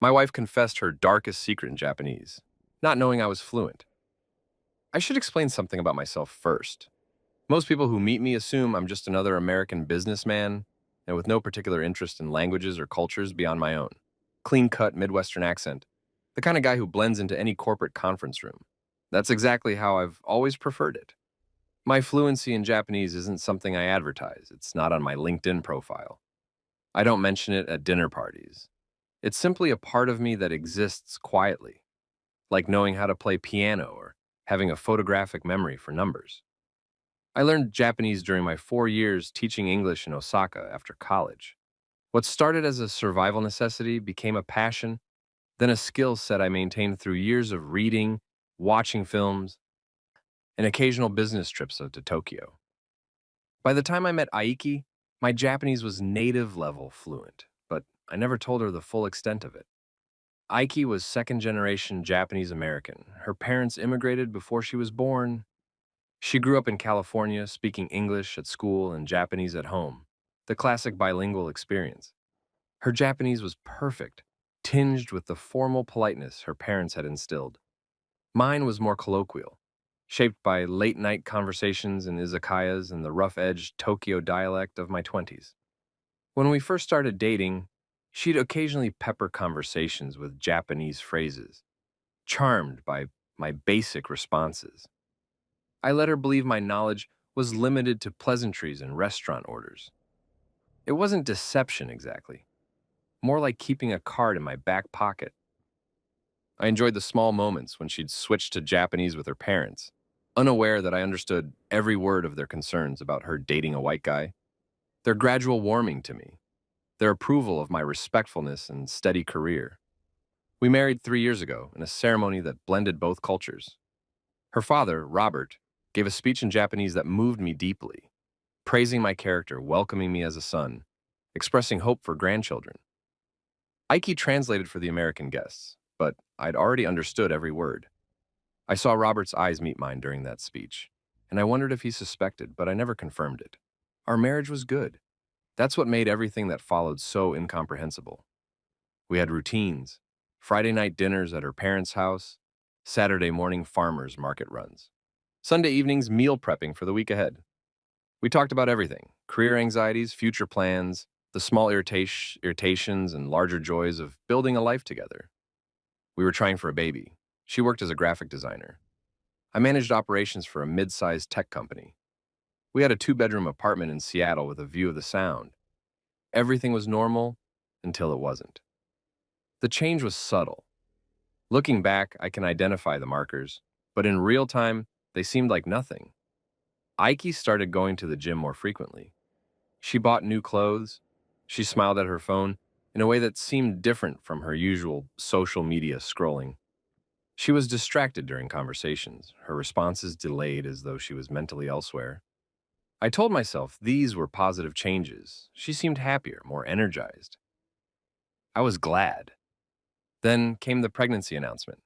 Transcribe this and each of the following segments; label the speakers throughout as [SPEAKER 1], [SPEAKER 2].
[SPEAKER 1] My wife confessed her darkest secret in Japanese, not knowing I was fluent. I should explain something about myself first. Most people who meet me assume I'm just another American businessman and with no particular interest in languages or cultures beyond my own. Clean-cut Midwestern accent, the kind of guy who blends into any corporate conference room. That's exactly how I've always preferred it. My fluency in Japanese isn't something I advertise. It's not on my LinkedIn profile. I don't mention it at dinner parties. It's simply a part of me that exists quietly, like knowing how to play piano or having a photographic memory for numbers. I learned Japanese during my 4 years teaching English in Osaka after college. What started as a survival necessity became a passion, then a skill set I maintained through years of reading, watching films, and occasional business trips to Tokyo. By the time I met Aiki, my Japanese was native level fluent, but I never told her the full extent of it. Aiki was second generation Japanese American. Her parents immigrated before she was born. She grew up in California, speaking English at school and Japanese at home, the classic bilingual experience. Her Japanese was perfect, tinged with the formal politeness her parents had instilled. Mine was more colloquial, shaped by late night conversations in izakayas and the rough edged Tokyo dialect of my 20s. When we first started dating, she'd occasionally pepper conversations with Japanese phrases, charmed by my basic responses. I let her believe my knowledge was limited to pleasantries and restaurant orders. It wasn't deception exactly, more like keeping a card in my back pocket. I enjoyed the small moments when she'd switch to Japanese with her parents, unaware that I understood every word of their concerns about her dating a white guy, their gradual warming to me, their approval of my respectfulness and steady career. We married 3 years ago in a ceremony that blended both cultures. Her father, Robert, gave a speech in Japanese that moved me deeply, praising my character, welcoming me as a son, expressing hope for grandchildren. Aiki translated for the American guests, but I'd already understood every word. I saw Robert's eyes meet mine during that speech, and I wondered if he suspected, but I never confirmed it. Our marriage was good. That's what made everything that followed so incomprehensible. We had routines, Friday night dinners at her parents' house, Saturday morning farmers market runs, Sunday evenings meal prepping for the week ahead. We talked about everything: career anxieties, future plans, the small irritations and larger joys of building a life together. We were trying for a baby. She worked as a graphic designer. I managed operations for a mid-sized tech company. We had a two-bedroom apartment in Seattle with a view of the Sound. Everything was normal until it wasn't. The change was subtle. Looking back, I can identify the markers, but in real time, they seemed like nothing. Aiki started going to the gym more frequently. She bought new clothes. She smiled at her phone in a way that seemed different from her usual social media scrolling. She was distracted during conversations, her responses delayed as though she was mentally elsewhere. I told myself these were positive changes. She seemed happier, more energized. I was glad. Then came the pregnancy announcement.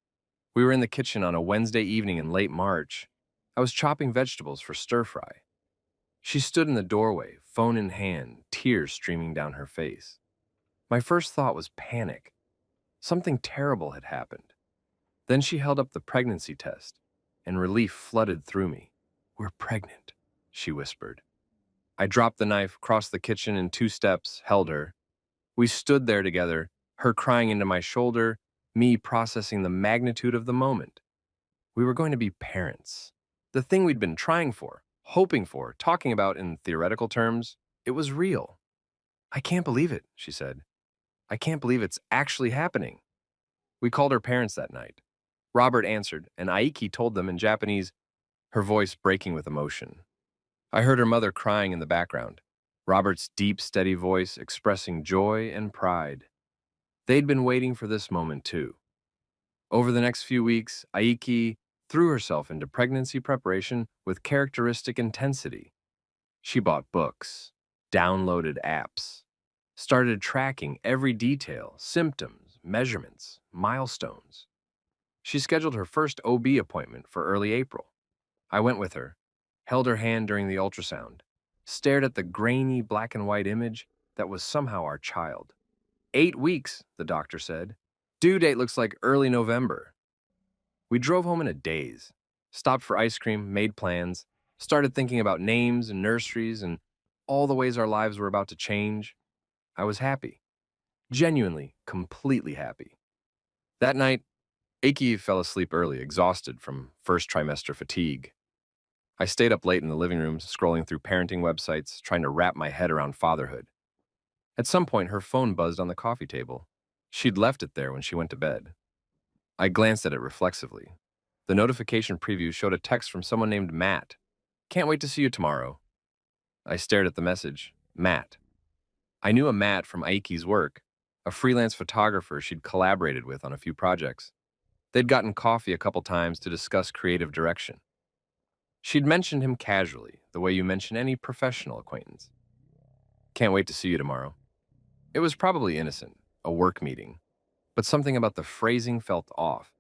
[SPEAKER 1] We were in the kitchen on a Wednesday evening in late March. I was chopping vegetables for stir fry. She stood in the doorway, phone in hand, tears streaming down her face. My first thought was panic. Something terrible had happened. Then she held up the pregnancy test, and relief flooded through me. "We're pregnant," she whispered. I dropped the knife, crossed the kitchen in 2 steps, held her. We stood there together, her crying into my shoulder, me processing the magnitude of the moment. We were going to be parents. The thing we'd been trying for, hoping for, talking about in theoretical terms, it was real. "I can't believe it," she said. "I can't believe it's actually happening." We called her parents that night. Robert answered, and Aiki told them in Japanese, her voice breaking with emotion. I heard her mother crying in the background, Robert's deep, steady voice expressing joy and pride. They'd been waiting for this moment too. Over the next few weeks, Aiki threw herself into pregnancy preparation with characteristic intensity. She bought books, downloaded apps, started tracking every detail, symptoms, measurements, milestones. She scheduled her first OB appointment for early April. I went with her, held her hand during the ultrasound, stared at the grainy black and white image that was somehow our child. 8 weeks, the doctor said. Due date looks like early November. We drove home in a daze, stopped for ice cream, made plans, started thinking about names and nurseries and all the ways our lives were about to change. I was happy. Genuinely, completely happy. That night, Aki fell asleep early, exhausted from first trimester fatigue. I stayed up late in the living room, scrolling through parenting websites, trying to wrap my head around fatherhood. At some point, her phone buzzed on the coffee table. She'd left it there when she went to bed. I glanced at it reflexively. The notification preview showed a text from someone named Matt. Can't wait to see you tomorrow. I stared at the message. Matt. I knew a Matt from Aiki's work, a freelance photographer she'd collaborated with on a few projects. They'd gotten coffee a couple times to discuss creative direction. She'd mentioned him casually, the way you mention any professional acquaintance. Can't wait to see you tomorrow. It was probably innocent, a work meeting, but something about the phrasing felt off.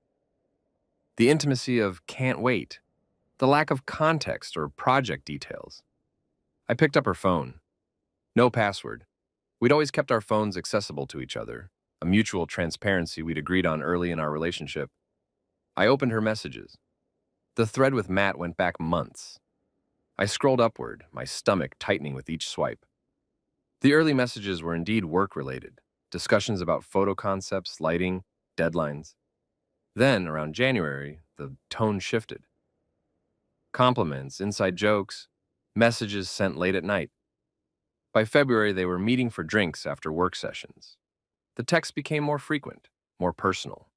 [SPEAKER 1] The intimacy of can't wait, the lack of context or project details. I picked up her phone. No password. We'd always kept our phones accessible to each other, a mutual transparency we'd agreed on early in our relationship. I opened her messages. The thread with Matt went back months. I scrolled upward, my stomach tightening with each swipe. The early messages were indeed work-related, discussions about photo concepts, lighting, deadlines. Then, around January, the tone shifted. Compliments, inside jokes, messages sent late at night. By February, they were meeting for drinks after work sessions. The texts became more frequent, more personal.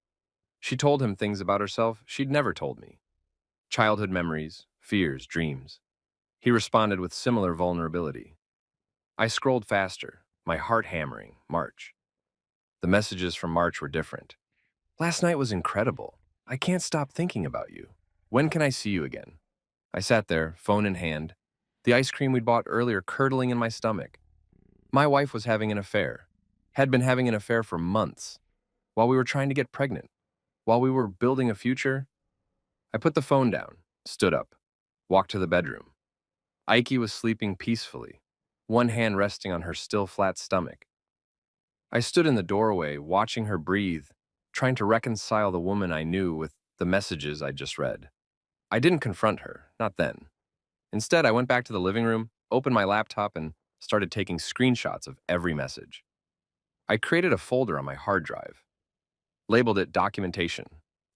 [SPEAKER 1] She told him things about herself she'd never told me. Childhood memories, fears, dreams. He responded with similar vulnerability. I scrolled faster, my heart hammering. March. The messages from March were different. Last night was incredible. I can't stop thinking about you. When can I see you again? I sat there, phone in hand, the ice cream we'd bought earlier curdling in my stomach. My wife was having an affair, had been having an affair for months, while we were trying to get pregnant, while we were building a future. I put the phone down, stood up, walked to the bedroom. Aiki was sleeping peacefully, one hand resting on her still flat stomach. I stood in the doorway, watching her breathe, trying to reconcile the woman I knew with the messages I'd just read. I didn't confront her, not then. Instead, I went back to the living room, opened my laptop, and started taking screenshots of every message. I created a folder on my hard drive, labeled it documentation.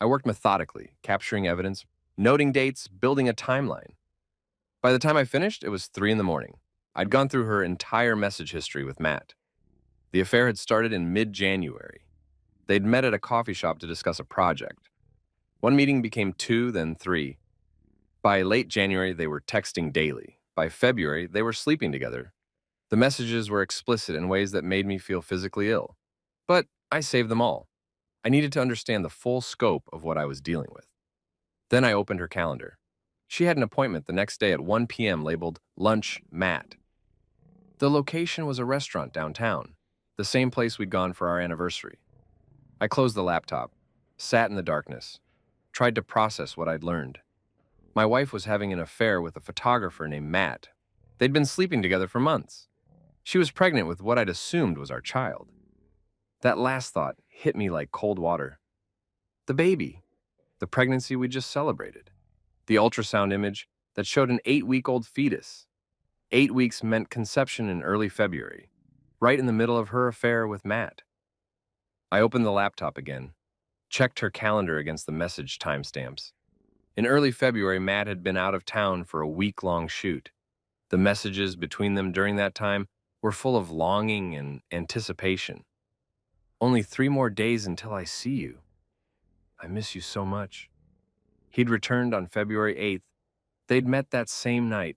[SPEAKER 1] I worked methodically, capturing evidence, noting dates, building a timeline. By the time I finished, it was 3 in the morning. I'd gone through her entire message history with Matt. The affair had started in mid-January. They'd met at a coffee shop to discuss a project. One meeting became 2, then 3. By late January, they were texting daily. By February, they were sleeping together. The messages were explicit in ways that made me feel physically ill. But I saved them all. I needed to understand the full scope of what I was dealing with. Then I opened her calendar. She had an appointment the next day at 1 p.m. labeled Lunch Matt. The location was a restaurant downtown, the same place we'd gone for our anniversary. I closed the laptop, sat in the darkness, tried to process what I'd learned. My wife was having an affair with a photographer named Matt. They'd been sleeping together for months. She was pregnant with what I'd assumed was our child. That last thought hit me like cold water. The baby, the pregnancy we just celebrated, the ultrasound image that showed an 8-week-old fetus. 8 weeks meant conception in early February, right in the middle of her affair with Matt. I opened the laptop again, checked her calendar against the message timestamps. In early February, Matt had been out of town for a week-long shoot. The messages between them during that time were full of longing and anticipation. Only 3 more days until I see you. I miss you so much. He'd returned on February 8th. They'd met that same night.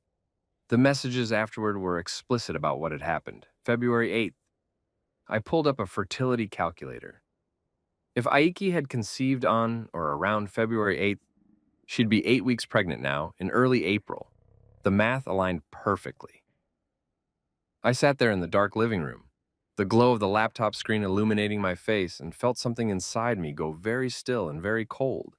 [SPEAKER 1] The messages afterward were explicit about what had happened. February 8th. I pulled up a fertility calculator. If Aiki had conceived on or around February 8th, she'd be 8 weeks pregnant now, in early April. The math aligned perfectly. I sat there in the dark living room, the glow of the laptop screen illuminating my face, and felt something inside me go very still and very cold.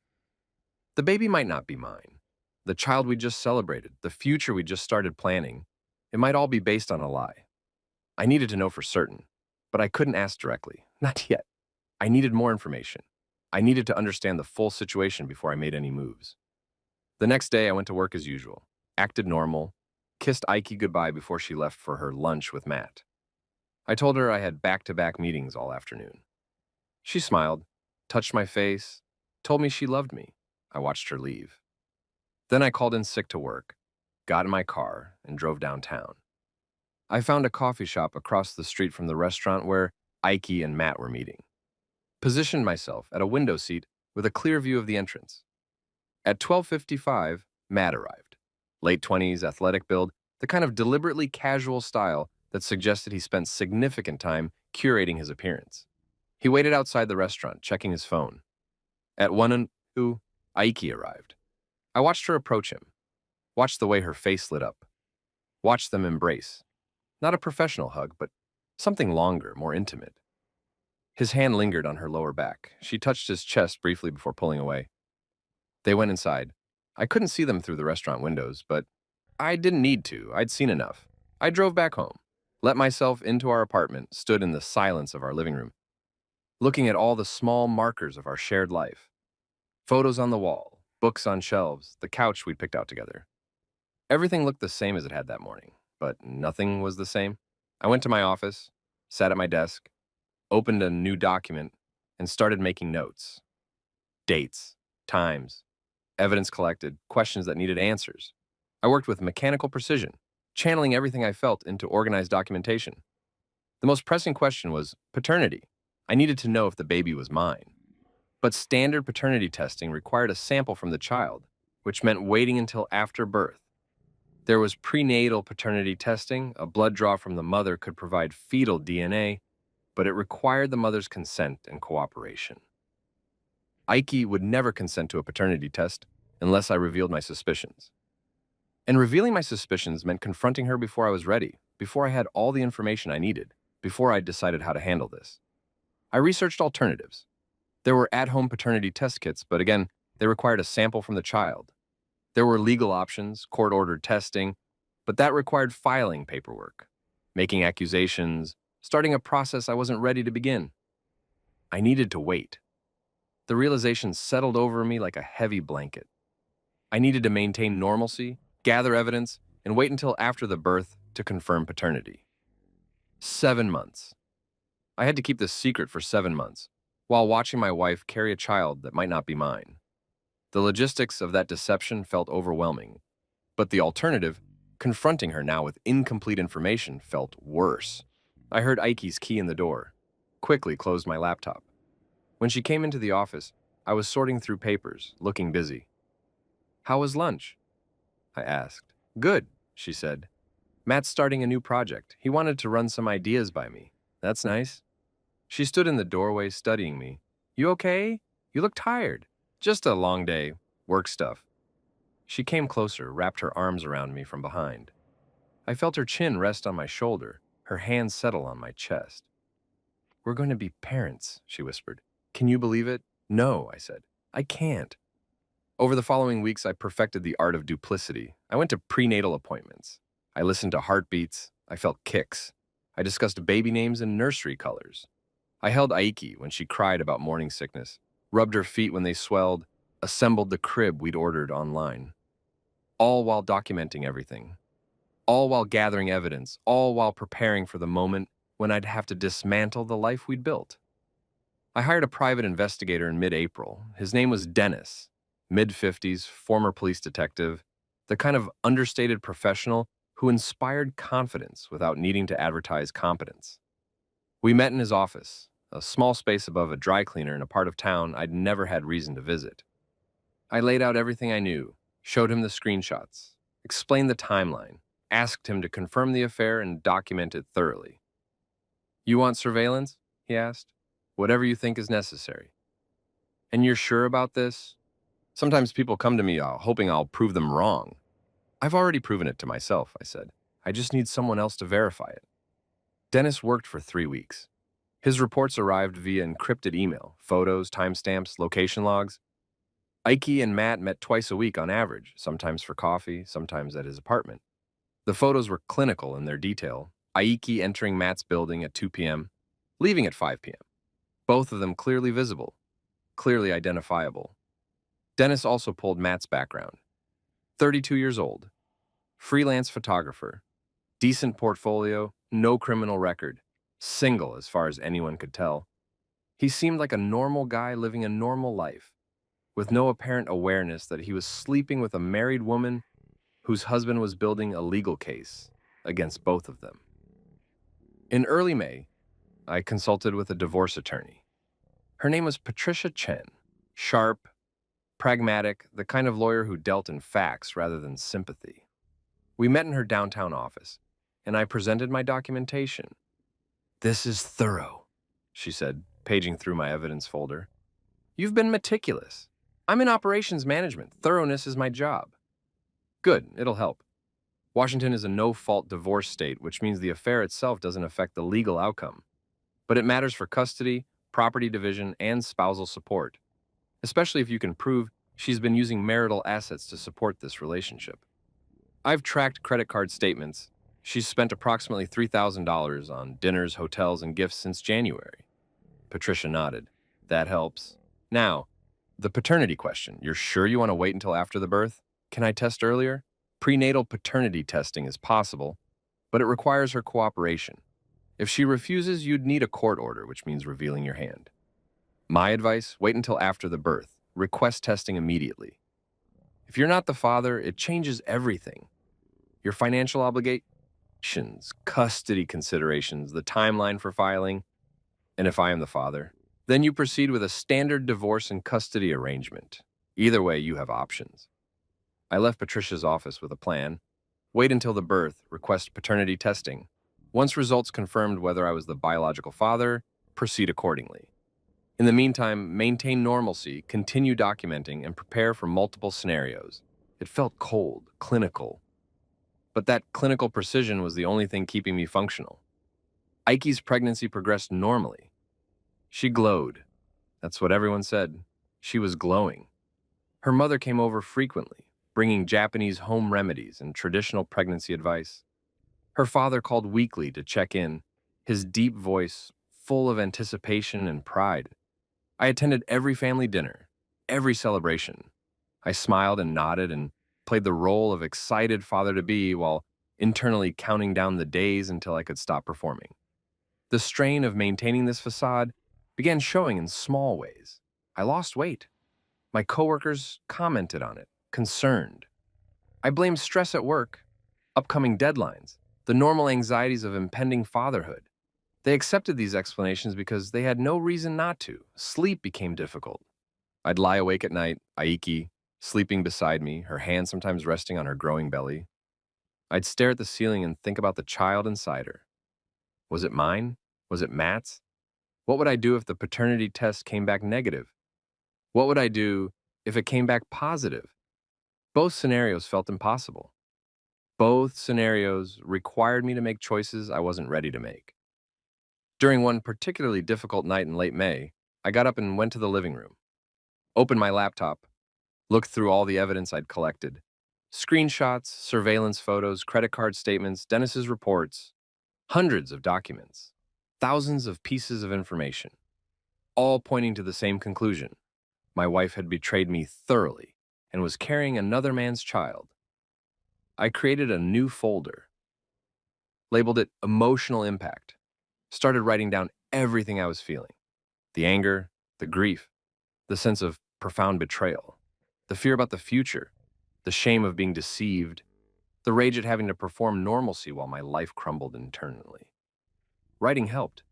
[SPEAKER 1] The baby might not be mine. The child we just celebrated, the future we just started planning, it might all be based on a lie. I needed to know for certain, but I couldn't ask directly. Not yet. I needed more information. I needed to understand the full situation before I made any moves. The next day, I went to work as usual, acted normal, kissed Ike goodbye before she left for her lunch with Matt. I told her I had back-to-back meetings all afternoon. She smiled, touched my face, told me she loved me. I watched her leave. Then I called in sick to work, got in my car, and drove downtown. I found a coffee shop across the street from the restaurant where Ike and Matt were meeting. Positioned myself at a window seat with a clear view of the entrance. At 12:55, Matt arrived. Late 20s, athletic build, the kind of deliberately casual style that suggested he spent significant time curating his appearance. He waited outside the restaurant, checking his phone. At 1:02, Ike arrived. I watched her approach him, watched the way her face lit up, watched them embrace. Not a professional hug, but something longer, more intimate. His hand lingered on her lower back. She touched his chest briefly before pulling away. They went inside. I couldn't see them through the restaurant windows, but I didn't need to. I'd seen enough. I drove back home, let myself into our apartment, stood in the silence of our living room, looking at all the small markers of our shared life. Photos on the wall, books on shelves, the couch we'd picked out together. Everything looked the same as it had that morning, but nothing was the same. I went to my office, sat at my desk, opened a new document, and started making notes. Dates, times, evidence collected, questions that needed answers. I worked with mechanical precision, channeling everything I felt into organized documentation. The most pressing question was paternity. I needed to know if the baby was mine. But standard paternity testing required a sample from the child, which meant waiting until after birth. There was prenatal paternity testing. A blood draw from the mother could provide fetal DNA, but it required the mother's consent and cooperation. Ike would never consent to a paternity test unless I revealed my suspicions. And revealing my suspicions meant confronting her before I was ready, before I had all the information I needed, before I decided how to handle this. I researched alternatives. There were at-home paternity test kits, but again, they required a sample from the child. There were legal options, court-ordered testing, but that required filing paperwork, making accusations, starting a process I wasn't ready to begin. I needed to wait. The realization settled over me like a heavy blanket. I needed to maintain normalcy, gather evidence, and wait until after the birth to confirm paternity. 7 months. I had to keep this secret for 7 months, while watching my wife carry a child that might not be mine. The logistics of that deception felt overwhelming, but the alternative, confronting her now with incomplete information, felt worse. I heard Ike's key in the door, quickly closed my laptop. When she came into the office, I was sorting through papers, looking busy. "How was lunch?" I asked. "Good," she said. "Matt's starting a new project. He wanted to run some ideas by me." "That's nice." She stood in the doorway studying me. "You okay? You look tired." "Just a long day. Work stuff." She came closer, wrapped her arms around me from behind. I felt her chin rest on my shoulder, her hand settle on my chest. "We're going to be parents," she whispered. "Can you believe it?" "No," I said. "I can't." Over the following weeks, I perfected the art of duplicity. I went to prenatal appointments. I listened to heartbeats. I felt kicks. I discussed baby names and nursery colors. I held Aiki when she cried about morning sickness, rubbed her feet when they swelled, assembled the crib we'd ordered online. All while documenting everything. All while gathering evidence. All while preparing for the moment when I'd have to dismantle the life we'd built. I hired a private investigator in mid-April. His name was Dennis, mid-50s, former police detective, the kind of understated professional who inspired confidence without needing to advertise competence. We met in his office, a small space above a dry cleaner in a part of town I'd never had reason to visit. I laid out everything I knew, showed him the screenshots, explained the timeline, asked him to confirm the affair and document it thoroughly. "You want surveillance?" he asked. "Whatever you think is necessary." "And you're sure about this?" "Sometimes people come to me hoping I'll prove them wrong." "I've already proven it to myself," I said. "I just need someone else to verify it." Dennis worked for 3 weeks. His reports arrived via encrypted email, photos, timestamps, location logs. Ike and Matt met twice a week on average, sometimes for coffee, sometimes at his apartment. The photos were clinical in their detail. Ike entering Matt's building at 2 p.m., leaving at 5 p.m. both of them clearly visible, clearly identifiable. Dennis also pulled Matt's background. 32 years old, freelance photographer, decent portfolio, no criminal record, single as far as anyone could tell. He seemed like a normal guy living a normal life, with no apparent awareness that he was sleeping with a married woman whose husband was building a legal case against both of them. In early May, I consulted with a divorce attorney. Her name was Patricia Chen, sharp, pragmatic, the kind of lawyer who dealt in facts rather than sympathy. We met in her downtown office, and I presented my documentation. "This is thorough," she said, paging through my evidence folder. "You've been meticulous. I'm in operations management. Thoroughness is my job." "Good, it'll help. Washington is a no-fault divorce state, which means the affair itself doesn't affect the legal outcome. But it matters for custody, property division, and spousal support, especially if you can prove she's been using marital assets to support this relationship. I've tracked credit card statements. She's spent approximately $3,000 on dinners, hotels, and gifts since January." Patricia nodded. "That helps. Now, the paternity question. You're sure you want to wait until after the birth? Can I test earlier? Prenatal paternity testing is possible, but it requires her cooperation. If she refuses, you'd need a court order, which means revealing your hand. My advice, wait until after the birth. Request testing immediately. If you're not the father, it changes everything. Your financial obligations, custody considerations, the timeline for filing, and if I am the father, then you proceed with a standard divorce and custody arrangement. Either way, you have options." I left Patricia's office with a plan. Wait until the birth, request paternity testing. Once results confirmed whether I was the biological father, proceed accordingly. In the meantime, maintain normalcy, continue documenting, and prepare for multiple scenarios. It felt cold, clinical. But that clinical precision was the only thing keeping me functional. Ike's pregnancy progressed normally. She glowed. That's what everyone said. She was glowing. Her mother came over frequently, bringing Japanese home remedies and traditional pregnancy advice. Her father called weekly to check in, his deep voice full of anticipation and pride. I attended every family dinner, every celebration. I smiled and nodded and played the role of excited father-to-be while internally counting down the days until I could stop performing. The strain of maintaining this facade began showing in small ways. I lost weight. My coworkers commented on it, concerned. I blamed stress at work, upcoming deadlines, the normal anxieties of impending fatherhood. They accepted these explanations because they had no reason not to. Sleep became difficult. I'd lie awake at night, Aiki, sleeping beside me, her hand sometimes resting on her growing belly. I'd stare at the ceiling and think about the child inside her. Was it mine? Was it Matt's? What would I do if the paternity test came back negative? What would I do if it came back positive? Both scenarios felt impossible. Both scenarios required me to make choices I wasn't ready to make. During one particularly difficult night in late May, I got up and went to the living room, opened my laptop, looked through all the evidence I'd collected. Screenshots, surveillance photos, credit card statements, Dennis's reports, hundreds of documents, thousands of pieces of information, all pointing to the same conclusion. My wife had betrayed me thoroughly and was carrying another man's child. I created a new folder, labeled it Emotional Impact, started writing down everything I was feeling. The anger, the grief, the sense of profound betrayal, the fear about the future, the shame of being deceived, the rage at having to perform normalcy while my life crumbled internally. Writing helped.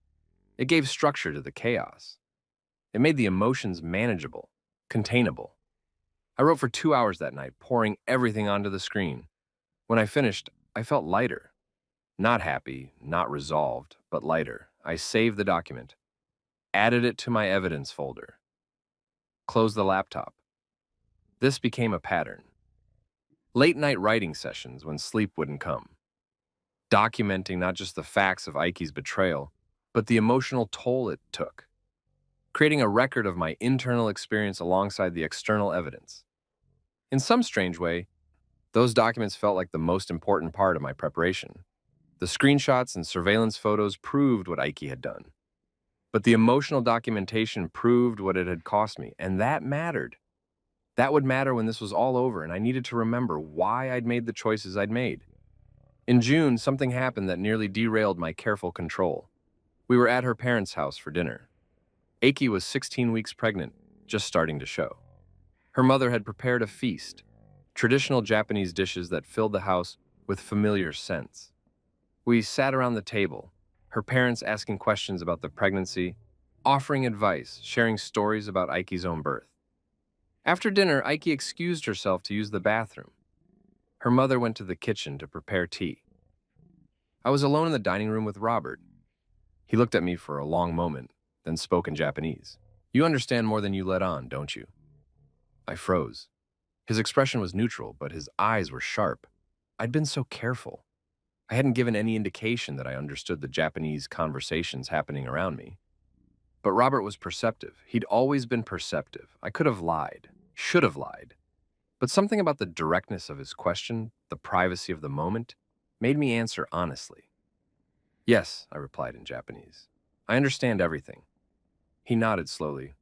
[SPEAKER 1] It gave structure to the chaos. It made the emotions manageable, containable. I wrote for 2 hours that night, pouring everything onto the screen. When I finished, I felt lighter. Not happy, not resolved, but lighter. I saved the document, added it to my evidence folder, closed the laptop. This became a pattern. Late-night writing sessions when sleep wouldn't come. Documenting not just the facts of Ike's betrayal, but the emotional toll it took. Creating a record of my internal experience alongside the external evidence. In some strange way, those documents felt like the most important part of my preparation. The screenshots and surveillance photos proved what Ike had done. But the emotional documentation proved what it had cost me, and that mattered. That would matter when this was all over, and I needed to remember why I'd made the choices I'd made. In June, something happened that nearly derailed my careful control. We were at her parents' house for dinner. Aiki was 16 weeks pregnant, just starting to show. Her mother had prepared a feast, traditional Japanese dishes that filled the house with familiar scents. We sat around the table, her parents asking questions about the pregnancy, offering advice, sharing stories about Aiki's own birth. After dinner, Aiki excused herself to use the bathroom. Her mother went to the kitchen to prepare tea. I was alone in the dining room with Robert. He looked at me for a long moment, then spoke in Japanese. "You understand more than you let on, don't you?" I froze. His expression was neutral, but his eyes were sharp. I'd been so careful. I hadn't given any indication that I understood the Japanese conversations happening around me. But Robert was perceptive. He'd always been perceptive. I could have lied, should have lied. But something about the directness of his question, the privacy of the moment, made me answer honestly. "Yes," I replied in Japanese. "I understand everything." He nodded slowly.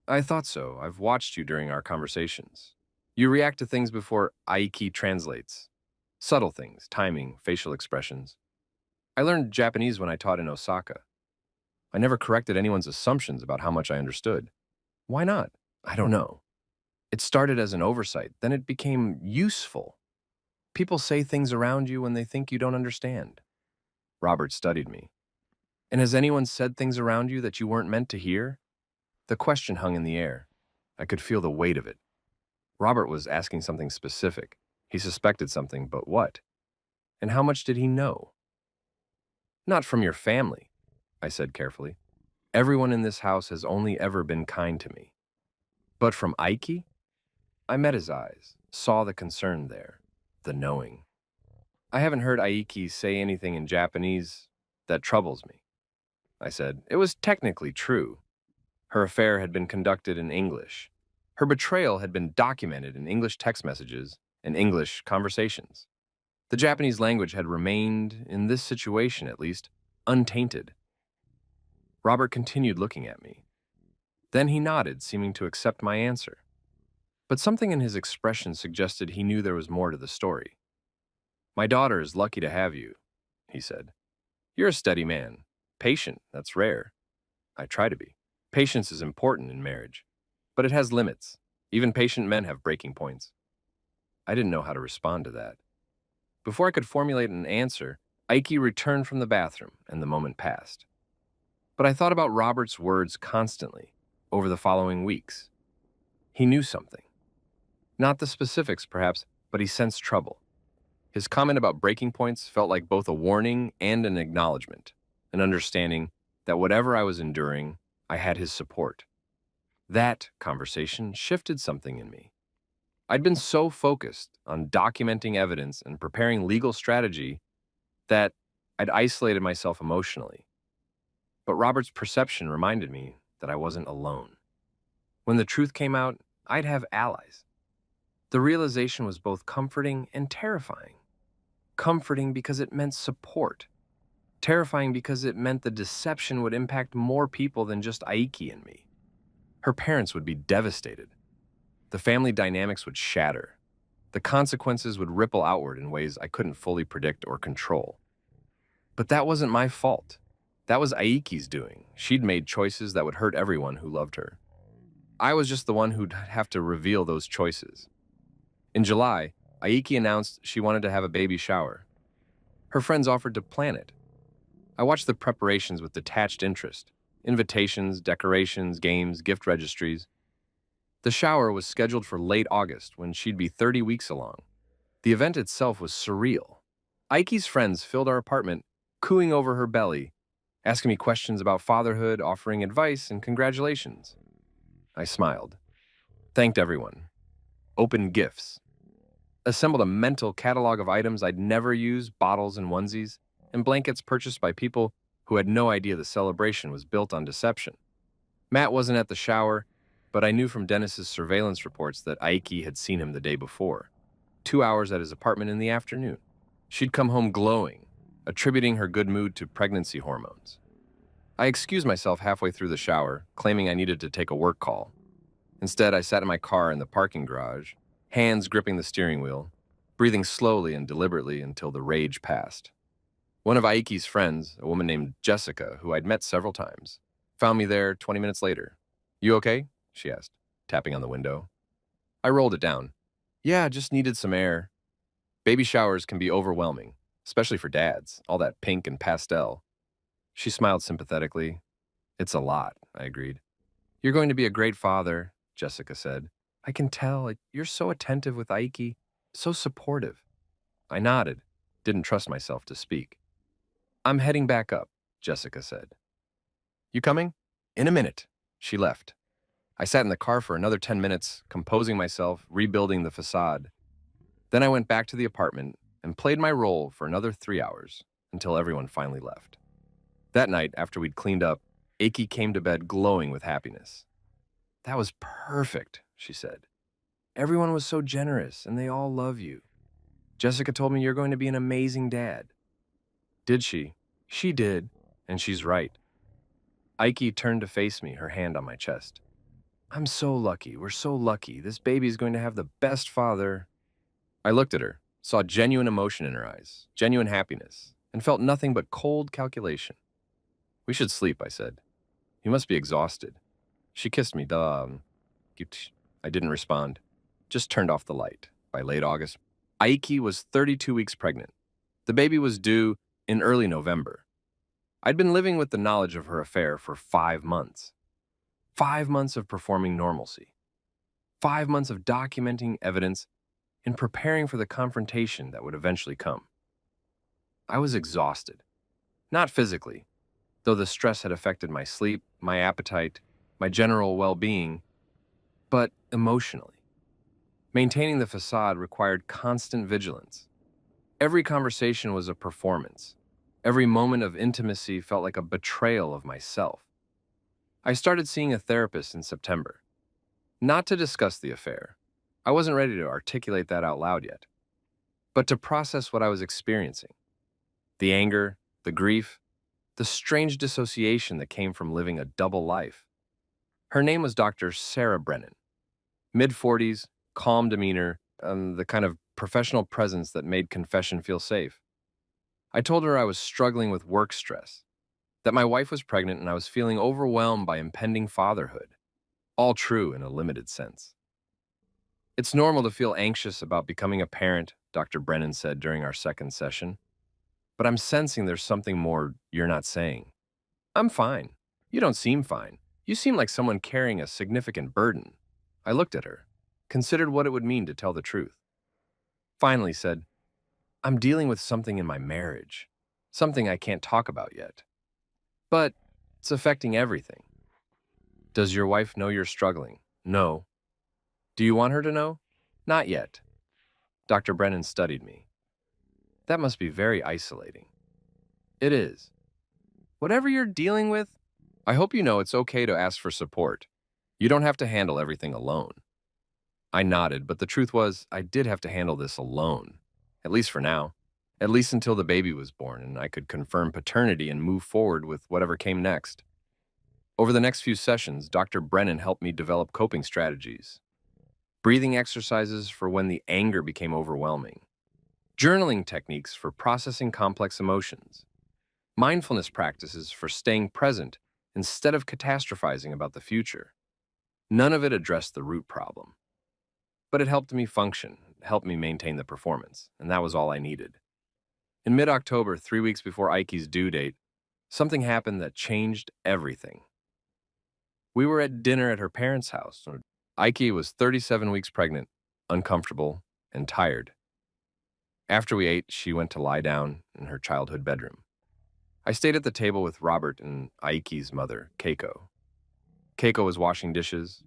[SPEAKER 1] "I thought so. I've watched you during our conversations. You react to things before Aiki translates. Subtle things, timing, facial expressions. I learned Japanese when I taught in Osaka. I never corrected anyone's assumptions about how much I understood. Why not? I don't know. It started as an oversight, then it became useful. People say things around you when they think you don't understand." Robert studied me. "And has anyone said things around you that you weren't meant to hear?" The question hung in the air. I could feel the weight of it. Robert was asking something specific. He suspected something, but what? And how much did he know? "Not from your family," I said carefully. "Everyone in this house has only ever been kind to me. But from Aiki?" I met his eyes, saw the concern there, the knowing. "I haven't heard Aiki say anything in Japanese that troubles me," I said. It was technically true. Her affair had been conducted in English. Her betrayal had been documented in English text messages and English conversations. The Japanese language had remained, in this situation at least, untainted. Robert continued looking at me. Then he nodded, seeming to accept my answer. But something in his expression suggested he knew there was more to the story. "My daughter is lucky to have you," he said. "You're a steady man. Patient, that's rare. I try to be. Patience is important in marriage, but it has limits. Even patient men have breaking points." I didn't know how to respond to that. Before I could formulate an answer, Aiki returned from the bathroom, and the moment passed. But I thought about Robert's words constantly, over the following weeks. He knew something. Not the specifics, perhaps, but he sensed trouble. His comment about breaking points felt like both a warning and an acknowledgement, an understanding that whatever I was enduring, I had his support. That conversation shifted something in me. I'd been so focused on documenting evidence and preparing legal strategy that I'd isolated myself emotionally. But Robert's perception reminded me that I wasn't alone. When the truth came out, I'd have allies. The realization was both comforting and terrifying. Comforting because it meant support. Terrifying because it meant the deception would impact more people than just Aiki and me. Her parents would be devastated. The family dynamics would shatter. The consequences would ripple outward in ways I couldn't fully predict or control. But that wasn't my fault. That was Aiki's doing. She'd made choices that would hurt everyone who loved her. I was just the one who'd have to reveal those choices. In July, Aiki announced she wanted to have a baby shower. Her friends offered to plan it. I watched the preparations with detached interest. Invitations, decorations, games, gift registries. The shower was scheduled for late August, when she'd be 30 weeks along. The event itself was surreal. Aiki's friends filled our apartment, cooing over her belly, asking me questions about fatherhood, offering advice and congratulations. I smiled, thanked everyone, opened gifts, assembled a mental catalog of items I'd never use, bottles and onesies, and blankets purchased by people who had no idea the celebration was built on deception. Matt wasn't at the shower, but I knew from Dennis's surveillance reports that Aiki had seen him the day before, 2 hours at his apartment in the afternoon. She'd come home glowing, attributing her good mood to pregnancy hormones. I excused myself halfway through the shower, claiming I needed to take a work call. Instead, I sat in my car in the parking garage, hands gripping the steering wheel, breathing slowly and deliberately until the rage passed. One of Aiki's friends, a woman named Jessica, who I'd met several times, found me there 20 minutes later. "You okay?" she asked, tapping on the window. I rolled it down. "Yeah, just needed some air." Baby showers can be overwhelming, especially for dads, all that pink and pastel. She smiled sympathetically. "It's a lot," I agreed. "You're going to be a great father," Jessica said. "I can tell. You're so attentive with Aiki, so supportive." I nodded, didn't trust myself to speak. "I'm heading back up," Jessica said. "You coming?" "In a minute." She left. I sat in the car for another 10 minutes, composing myself, rebuilding the facade. Then I went back to the apartment and played my role for another 3 hours until everyone finally left. That night, after we'd cleaned up, Aiki came to bed glowing with happiness. "That was perfect," she said. "Everyone was so generous and they all love you. Jessica told me you're going to be an amazing dad." Did she? She did, and she's right. Aiki turned to face me, her hand on my chest. "I'm so lucky. We're so lucky. This baby's going to have the best father." I looked at her, saw genuine emotion in her eyes, genuine happiness, and felt nothing but cold calculation. "We should sleep," I said. "You must be exhausted." She kissed me. I didn't respond, just turned off the light. By late August, Aiki was 32 weeks pregnant. The baby was due in early November. I'd been living with the knowledge of her affair for 5 months. 5 months of performing normalcy. 5 months of documenting evidence and preparing for the confrontation that would eventually come. I was exhausted. Not physically, though the stress had affected my sleep, my appetite, my general well-being, but emotionally. Maintaining the facade required constant vigilance. Every conversation was a performance. Every moment of intimacy felt like a betrayal of myself. I started seeing a therapist in September. Not to discuss the affair. I wasn't ready to articulate that out loud yet. But to process what I was experiencing. The anger, the grief, the strange dissociation that came from living a double life. Her name was Dr. Sarah Brennan. Mid-40s, calm demeanor, the kind of professional presence that made confession feel safe. I told her I was struggling with work stress, that my wife was pregnant and I was feeling overwhelmed by impending fatherhood. All true in a limited sense. "It's normal to feel anxious about becoming a parent," Dr. Brennan said during our second session. "But I'm sensing there's something more you're not saying." "I'm fine. You don't seem fine. You seem like someone carrying a significant burden." I looked at her, considered what it would mean to tell the truth. Finally said, "I'm dealing with something in my marriage, something I can't talk about yet. But it's affecting everything." "Does your wife know you're struggling?" "No." "Do you want her to know?" "Not yet." Dr. Brennan studied me. "That must be very isolating." "It is. Whatever you're dealing with, I hope you know it's okay to ask for support. You don't have to handle everything alone." I nodded, but the truth was I did have to handle this alone, at least for now, at least until the baby was born and I could confirm paternity and move forward with whatever came next. Over the next few sessions, Dr. Brennan helped me develop coping strategies, breathing exercises for when the anger became overwhelming, journaling techniques for processing complex emotions, mindfulness practices for staying present instead of catastrophizing about the future. None of it addressed the root problem. But it helped me function, helped me maintain the performance, and that was all I needed. In mid-October, 3 weeks before Aiki's due date, something happened that changed everything. We were at dinner at her parents' house. Aiki was 37 weeks pregnant, uncomfortable, and tired. After we ate, she went to lie down in her childhood bedroom. I stayed at the table with Robert and Aiki's mother, Keiko. Keiko was washing dishes.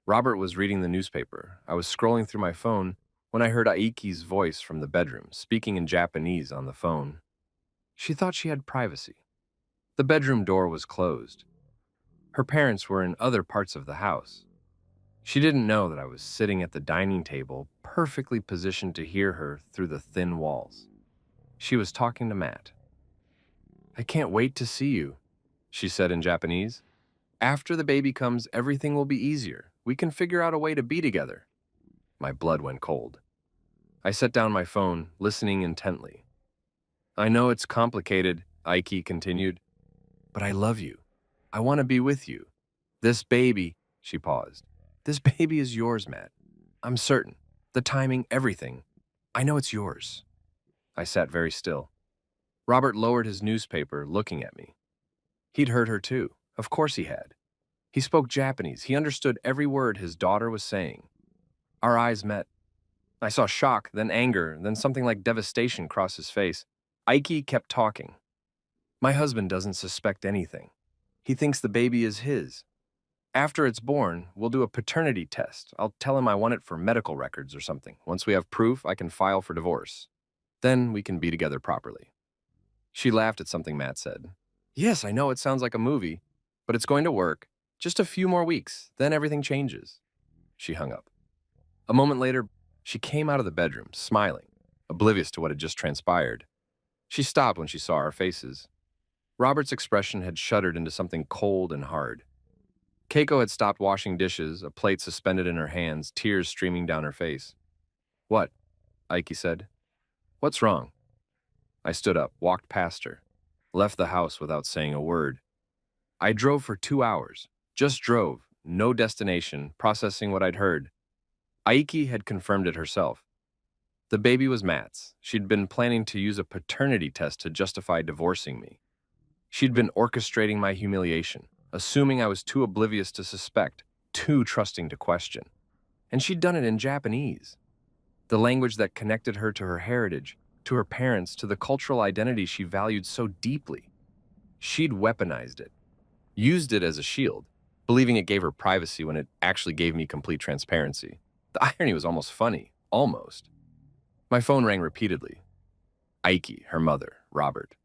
[SPEAKER 1] Robert was reading the newspaper. I was scrolling through my phone when I heard Aiki's voice from the bedroom, speaking in Japanese on the phone. She thought she had privacy. The bedroom door was closed. Her parents were in other parts of the house. She didn't know that I was sitting at the dining table, perfectly positioned to hear her through the thin walls. She was talking to Matt. "I can't wait to see you," she said in Japanese. After the baby comes, everything will be easier. We can figure out a way to be together. My blood went cold. I set down my phone, listening intently. I know it's complicated, Aiki continued, but I love you. I want to be with you. This baby, she paused. This baby is yours, Matt. I'm certain. The timing, everything. I know it's yours. I sat very still. Robert lowered his newspaper, looking at me. He'd heard her too. Of course he had. He spoke Japanese. He understood every word his daughter was saying. Our eyes met. I saw shock, then anger, then something like devastation cross his face. Aiki kept talking. My husband doesn't suspect anything. He thinks the baby is his. After it's born, we'll do a paternity test. I'll tell him I want it for medical records or something. Once we have proof, I can file for divorce. Then we can be together properly. She laughed at something Matt said. Yes, I know it sounds like a movie, but it's going to work. Just a few more weeks, then everything changes. She hung up. A moment later, she came out of the bedroom, smiling, oblivious to what had just transpired. She stopped when she saw our faces. Robert's expression had shuddered into something cold and hard. Keiko had stopped washing dishes, a plate suspended in her hands, tears streaming down her face. What? Aiki said. What's wrong? I stood up, walked past her, left the house without saying a word. I drove for 2 hours, just drove, no destination, processing what I'd heard. Aiki had confirmed it herself. The baby was Matt's. She'd been planning to use a paternity test to justify divorcing me. She'd been orchestrating my humiliation, assuming I was too oblivious to suspect, too trusting to question. And she'd done it in Japanese, the language that connected her to her heritage, to her parents, to the cultural identity she valued so deeply. She'd weaponized it, used it as a shield, believing it gave her privacy when it actually gave me complete transparency. The irony was almost funny, almost. My phone rang repeatedly. Aiki, her mother, Robert.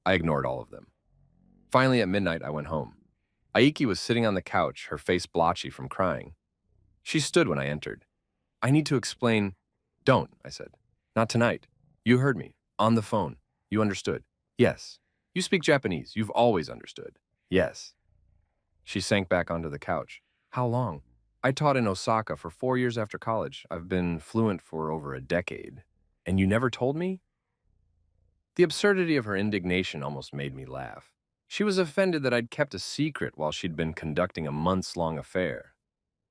[SPEAKER 1] I ignored all of them. Finally, at midnight, I went home. Aiki was sitting on the couch, her face blotchy from crying. She stood when I entered. I need to explain. Don't, I said. Not tonight. You heard me. On the phone. You understood. Yes. You speak Japanese. You've always understood. Yes. She sank back onto the couch. How long? I taught in Osaka for 4 years after college. I've been fluent for over a decade. And you never told me? The absurdity of her indignation almost made me laugh. She was offended that I'd kept a secret while she'd been conducting a months-long affair.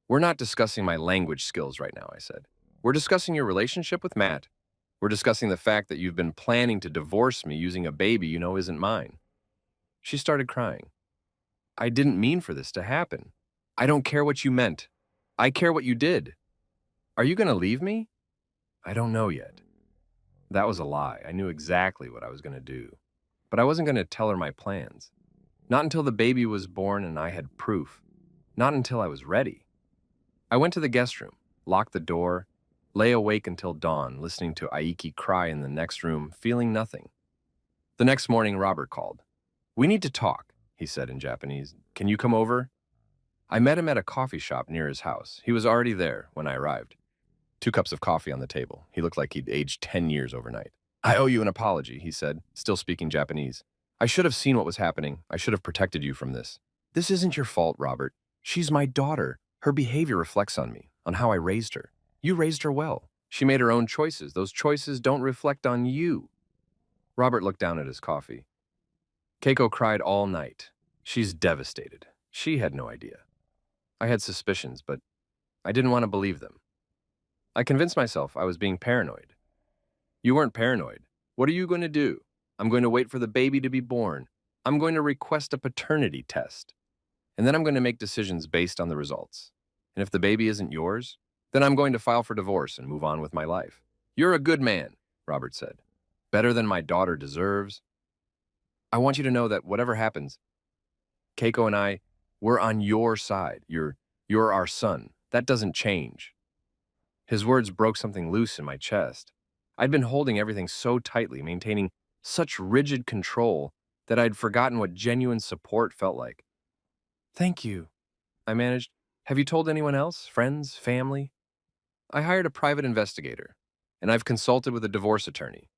[SPEAKER 1] We're not discussing my language skills right now, I said. We're discussing your relationship with Matt. We're discussing the fact that you've been planning to divorce me using a baby you know isn't mine. She started crying. I didn't mean for this to happen. I don't care what you meant. I care what you did. Are you going to leave me? I don't know yet. That was a lie. I knew exactly what I was going to do. But I wasn't going to tell her my plans. Not until the baby was born and I had proof. Not until I was ready. I went to the guest room, locked the door, lay awake until dawn, listening to Aiki cry in the next room, feeling nothing. The next morning, Robert called. We need to talk, he said in Japanese. Can you come over? I met him at a coffee shop near his house. He was already there when I arrived. 2 cups of coffee on the table. He looked like he'd aged 10 years overnight. I owe you an apology, he said, still speaking Japanese. I should have seen what was happening. I should have protected you from this. This isn't your fault, Robert. She's my daughter. Her behavior reflects on me, on how I raised her. You raised her well. She made her own choices. Those choices don't reflect on you. Robert looked down at his coffee. Keiko cried all night. She's devastated. She had no idea. I had suspicions, but I didn't want to believe them. I convinced myself I was being paranoid. You weren't paranoid. What are you going to do? I'm going to wait for the baby to be born. I'm going to request a paternity test. And then I'm going to make decisions based on the results. And if the baby isn't yours, then I'm going to file for divorce and move on with my life. You're a good man, Robert said. Better than my daughter deserves. I want you to know that whatever happens, Keiko and I, we're on your side. You're our son. That doesn't change. His words broke something loose in my chest. I'd been holding everything so tightly, maintaining such rigid control that I'd forgotten what genuine support felt like. Thank you, I managed. Have you told anyone else? Friends? Family? I hired a private investigator, and I've consulted with a divorce attorney.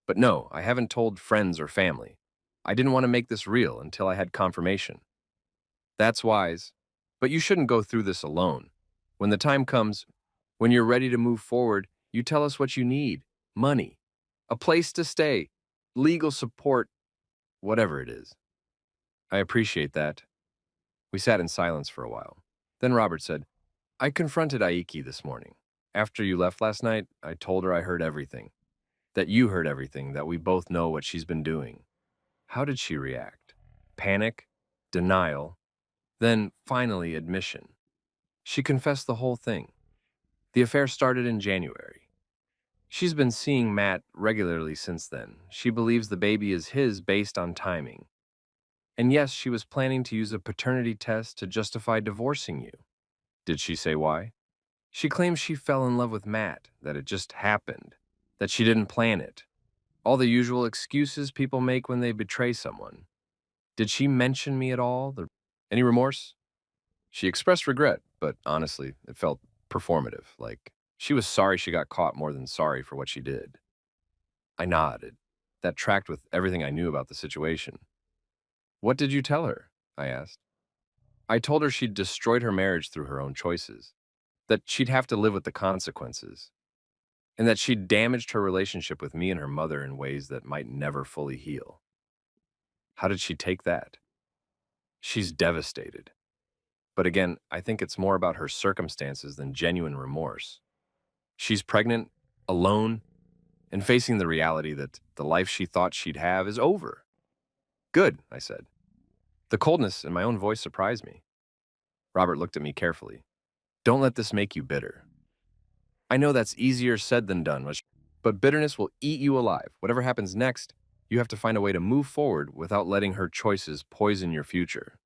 [SPEAKER 1] But no, I haven't told friends or family. I didn't want to make this real until I had confirmation. That's wise. But you shouldn't go through this alone. When the time comes, when you're ready to move forward, you tell us what you need: money, a place to stay, legal support, whatever it is. I appreciate that. We sat in silence for a while. Then Robert said, I confronted Aiki this morning. After you left last night, I told her I heard everything, that you heard everything, that we both know what she's been doing. How did she react? Panic? Denial? Then, finally, admission. She confessed the whole thing. The affair started in January. She's been seeing Matt regularly since then. She believes the baby is his based on timing. And yes, she was planning to use a paternity test to justify divorcing you. Did she say why? She claims she fell in love with Matt, that it just happened, that she didn't plan it. All the usual excuses people make when they betray someone. Did she mention me at all? Any remorse? She expressed regret, but honestly, it felt performative, like she was sorry she got caught more than sorry for what she did. I nodded. That tracked with everything I knew about the situation. What did you tell her? I asked. I told her she'd destroyed her marriage through her own choices, that she'd have to live with the consequences, and that she'd damaged her relationship with me and her mother in ways that might never fully heal. How did she take that? She's devastated. But again, I think it's more about her circumstances than genuine remorse. She's pregnant, alone, and facing the reality that the life she thought she'd have is over. Good, I said. The coldness in my own voice surprised me. Robert looked at me carefully. Don't let this make you bitter. I know that's easier said than done, but bitterness will eat you alive. Whatever happens next, you have to find a way to move forward without letting her choices poison your future.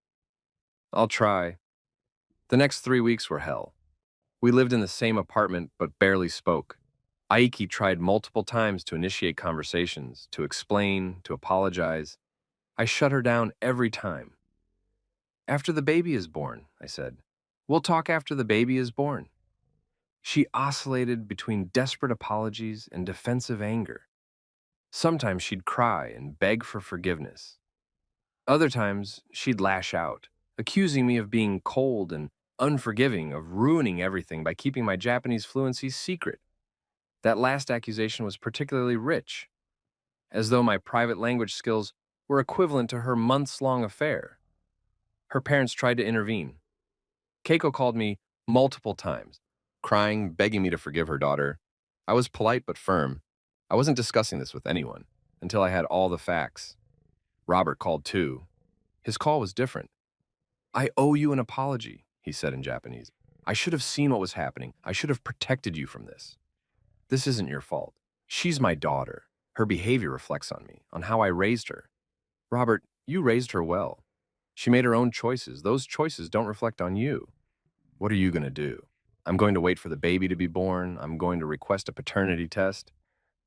[SPEAKER 1] I'll try. The next 3 weeks were hell. We lived in the same apartment but barely spoke. Aiki tried multiple times to initiate conversations, to explain, to apologize. I shut her down every time. After the baby is born, I said. We'll talk after the baby is born. She oscillated between desperate apologies and defensive anger. Sometimes she'd cry and beg for forgiveness. Other times, she'd lash out, accusing me of being cold and unforgiving, of ruining everything by keeping my Japanese fluency secret. That last accusation was particularly rich, as though my private language skills were equivalent to her months-long affair. Her parents tried to intervene. Keiko called me multiple times, crying, begging me to forgive her daughter. I was polite but firm. I wasn't discussing this with anyone until I had all the facts. Robert called too. His call was different. I owe you an apology, he said in Japanese. I should have seen what was happening. I should have protected you from this. This isn't your fault. She's my daughter. Her behavior reflects on me, on how I raised her. Robert, you raised her well. She made her own choices. Those choices don't reflect on you. What are you going to do? I'm going to wait for the baby to be born. I'm going to request a paternity test.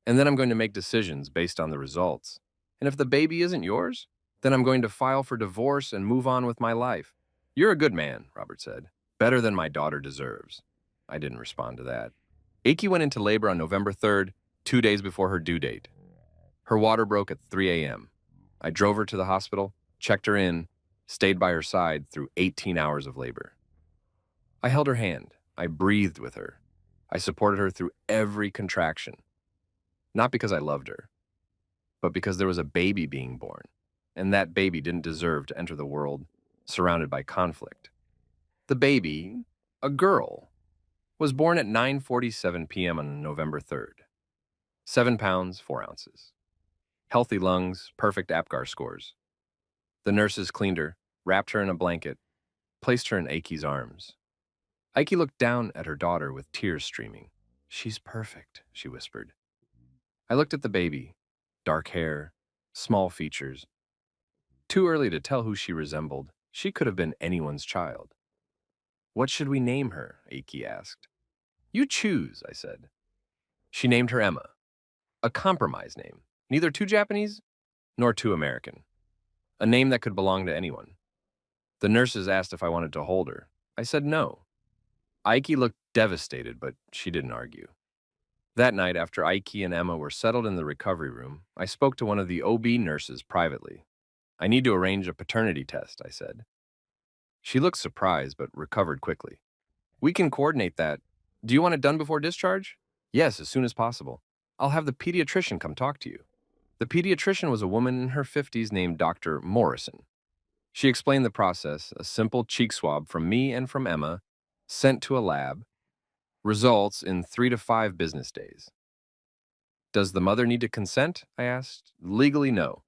[SPEAKER 1] And then I'm going to make decisions based on the results. And if the baby isn't yours, then I'm going to file for divorce and move on with my life. You're a good man, Robert said. Better than my daughter deserves. I didn't respond to that. Aiki went into labor on November 3rd, 2 days before her due date. Her water broke at 3 a.m. I drove her to the hospital, checked her in, stayed by her side through 18 hours of labor. I held her hand. I breathed with her. I supported her through every contraction. Not because I loved her, but because there was a baby being born, and that baby didn't deserve to enter the world surrounded by conflict. The baby, a girl, was born at 9:47 p.m. on November 3rd. 7 pounds, 4 ounces. Healthy lungs, perfect APGAR scores. The nurses cleaned her, wrapped her in a blanket, placed her in Aiki's arms. Aiki looked down at her daughter with tears streaming. She's perfect, she whispered. I looked at the baby. Dark hair, small features. Too early to tell who she resembled. She could have been anyone's child. What should we name her? Aiki asked. You choose, I said. She named her Emma. A compromise name. Neither too Japanese nor too American. A name that could belong to anyone. The nurses asked if I wanted to hold her. I said no. Aiki looked devastated, but she didn't argue. That night, after Aiki and Emma were settled in the recovery room, I spoke to one of the OB nurses privately. I need to arrange a paternity test, I said. She looked surprised but recovered quickly. We can coordinate that. Do you want it done before discharge? Yes, as soon as possible. I'll have the pediatrician come talk to you. The pediatrician was a woman in her 50s named Dr. Morrison. She explained the process, a simple cheek swab from me and from Emma, sent to a lab, results in 3 to 5 business days. Does the mother need to consent? I asked. Legally, no.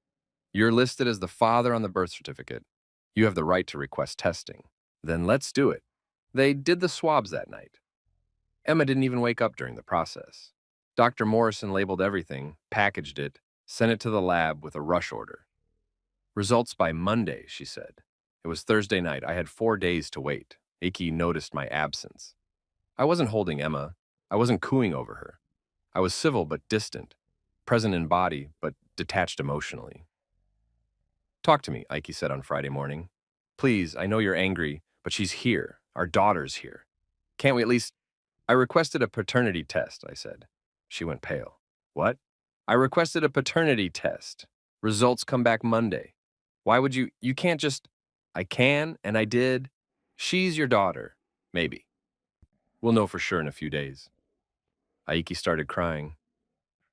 [SPEAKER 1] You're listed as the father on the birth certificate. You have the right to request testing. Then let's do it. They did the swabs that night. Emma didn't even wake up during the process. Dr. Morrison labeled everything, packaged it, sent it to the lab with a rush order. Results by Monday, she said. It was Thursday night. I had 4 days to wait. Aki noticed my absence. I wasn't holding Emma. I wasn't cooing over her. I was civil but distant, present in body but detached emotionally. Talk to me, Ike said on Friday morning. Please, I know you're angry, but she's here. Our daughter's here. Can't we at least... I requested a paternity test, I said. She went pale. What? I requested a paternity test. Results come back Monday. Why would you... You can't just... I can, and I did. She's your daughter. Maybe. We'll know for sure in a few days. Aiki started crying.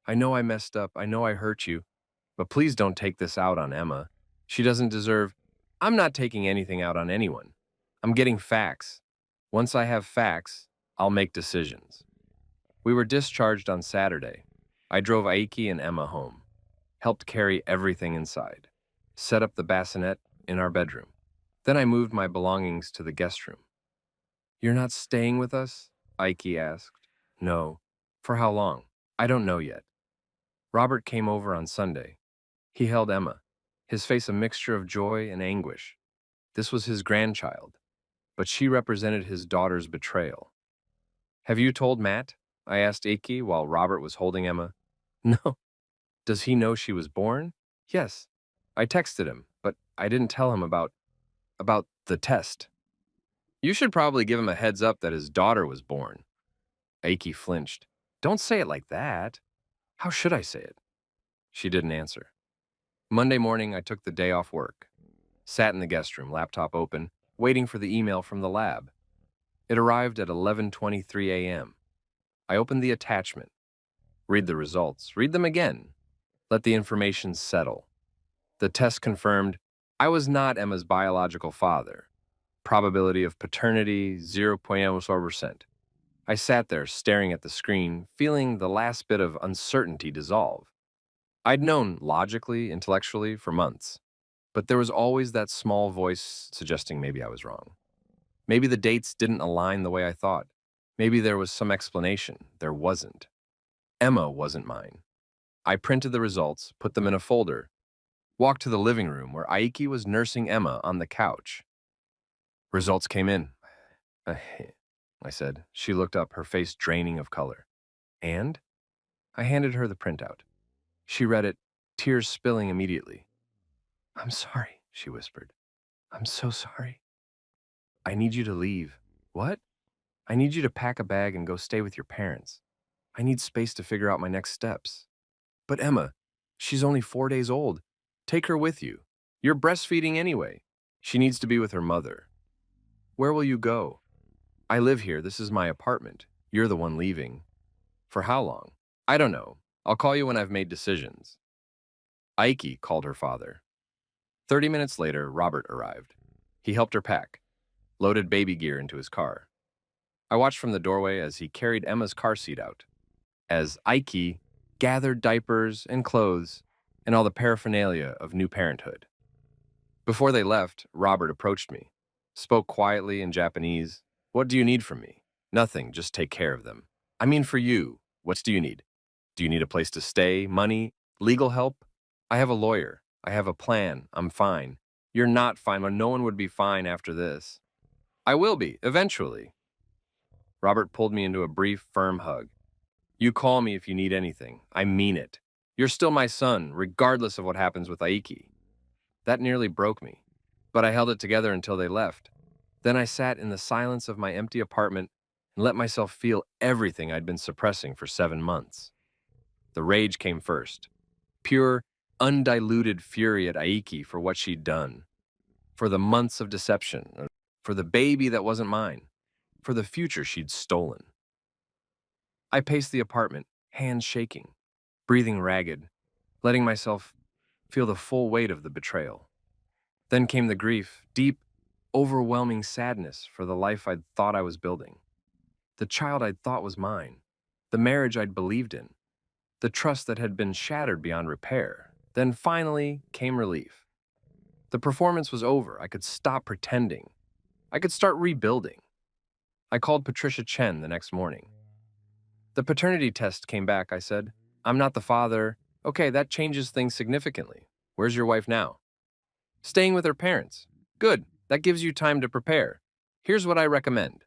[SPEAKER 1] I know I messed up. I know I hurt you. But please don't take this out on Emma. She doesn't deserve... I'm not taking anything out on anyone. I'm getting facts. Once I have facts, I'll make decisions. We were discharged on Saturday. I drove Aiki and Emma home, helped carry everything inside, set up the bassinet in our bedroom. Then I moved my belongings to the guest room. You're not staying with us? Aiki asked. No. For how long? I don't know yet. Robert came over on Sunday. He held Emma, his face a mixture of joy and anguish. This was his grandchild, but she represented his daughter's betrayal. Have you told Matt? I asked Aiki while Robert was holding Emma. No. Does he know she was born? Yes. I texted him, but I didn't tell him about the test. You should probably give him a heads up that his daughter was born. Aiki flinched. Don't say it like that. How should I say it? She didn't answer. Monday morning, I took the day off work. Sat in the guest room, laptop open, waiting for the email from the lab. It arrived at 11:23 a.m. I opened the attachment. Read the results. Read them again. Let the information settle. The test confirmed I was not Emma's biological father. Probability of paternity, 0.04%. I sat there staring at the screen, feeling the last bit of uncertainty dissolve. I'd known logically, intellectually, for months, but there was always that small voice suggesting maybe I was wrong. Maybe the dates didn't align the way I thought. Maybe there was some explanation. There wasn't. Emma wasn't mine. I printed the results, put them in a folder, walked to the living room where Aiki was nursing Emma on the couch. Results came in. I said. She looked up, her face draining of color. And? I handed her the printout. She read it, tears spilling immediately. I'm sorry, she whispered. I'm so sorry. I need you to leave. What? I need you to pack a bag and go stay with your parents. I need space to figure out my next steps. But Emma, she's only 4 days old. Take her with you. You're breastfeeding anyway. She needs to be with her mother. Where will you go? I live here. This is my apartment. You're the one leaving. For how long? I don't know. I'll call you when I've made decisions. Aiki called her father. 30 minutes later, Robert arrived. He helped her pack, loaded baby gear into his car. I watched from the doorway as he carried Emma's car seat out, as Aiki gathered diapers and clothes and all the paraphernalia of new parenthood. Before they left, Robert approached me, spoke quietly in Japanese. What do you need from me? Nothing, just take care of them. I mean for you, what do you need? Do you need a place to stay, money, legal help? I have a lawyer. I have a plan. I'm fine. You're not fine, but no one would be fine after this. I will be, eventually. Robert pulled me into a brief, firm hug. You call me if you need anything. I mean it. You're still my son, regardless of what happens with Aiki. That nearly broke me, but I held it together until they left. Then I sat in the silence of my empty apartment and let myself feel everything I'd been suppressing for 7 months. The rage came first. Pure, undiluted fury at Aiki for what she'd done, for the months of deception, for the baby that wasn't mine, for the future she'd stolen. I paced the apartment, hands shaking, breathing ragged, letting myself feel the full weight of the betrayal. Then came the grief, deep, overwhelming sadness for the life I'd thought I was building, the child I'd thought was mine, the marriage I'd believed in, the trust that had been shattered beyond repair. Then finally came relief. The performance was over. I could stop pretending. I could start rebuilding. I called Patricia Chen the next morning. The paternity test came back, I said. I'm not the father. Okay, that changes things significantly. Where's your wife now? Staying with her parents. Good. That gives you time to prepare. Here's what I recommend.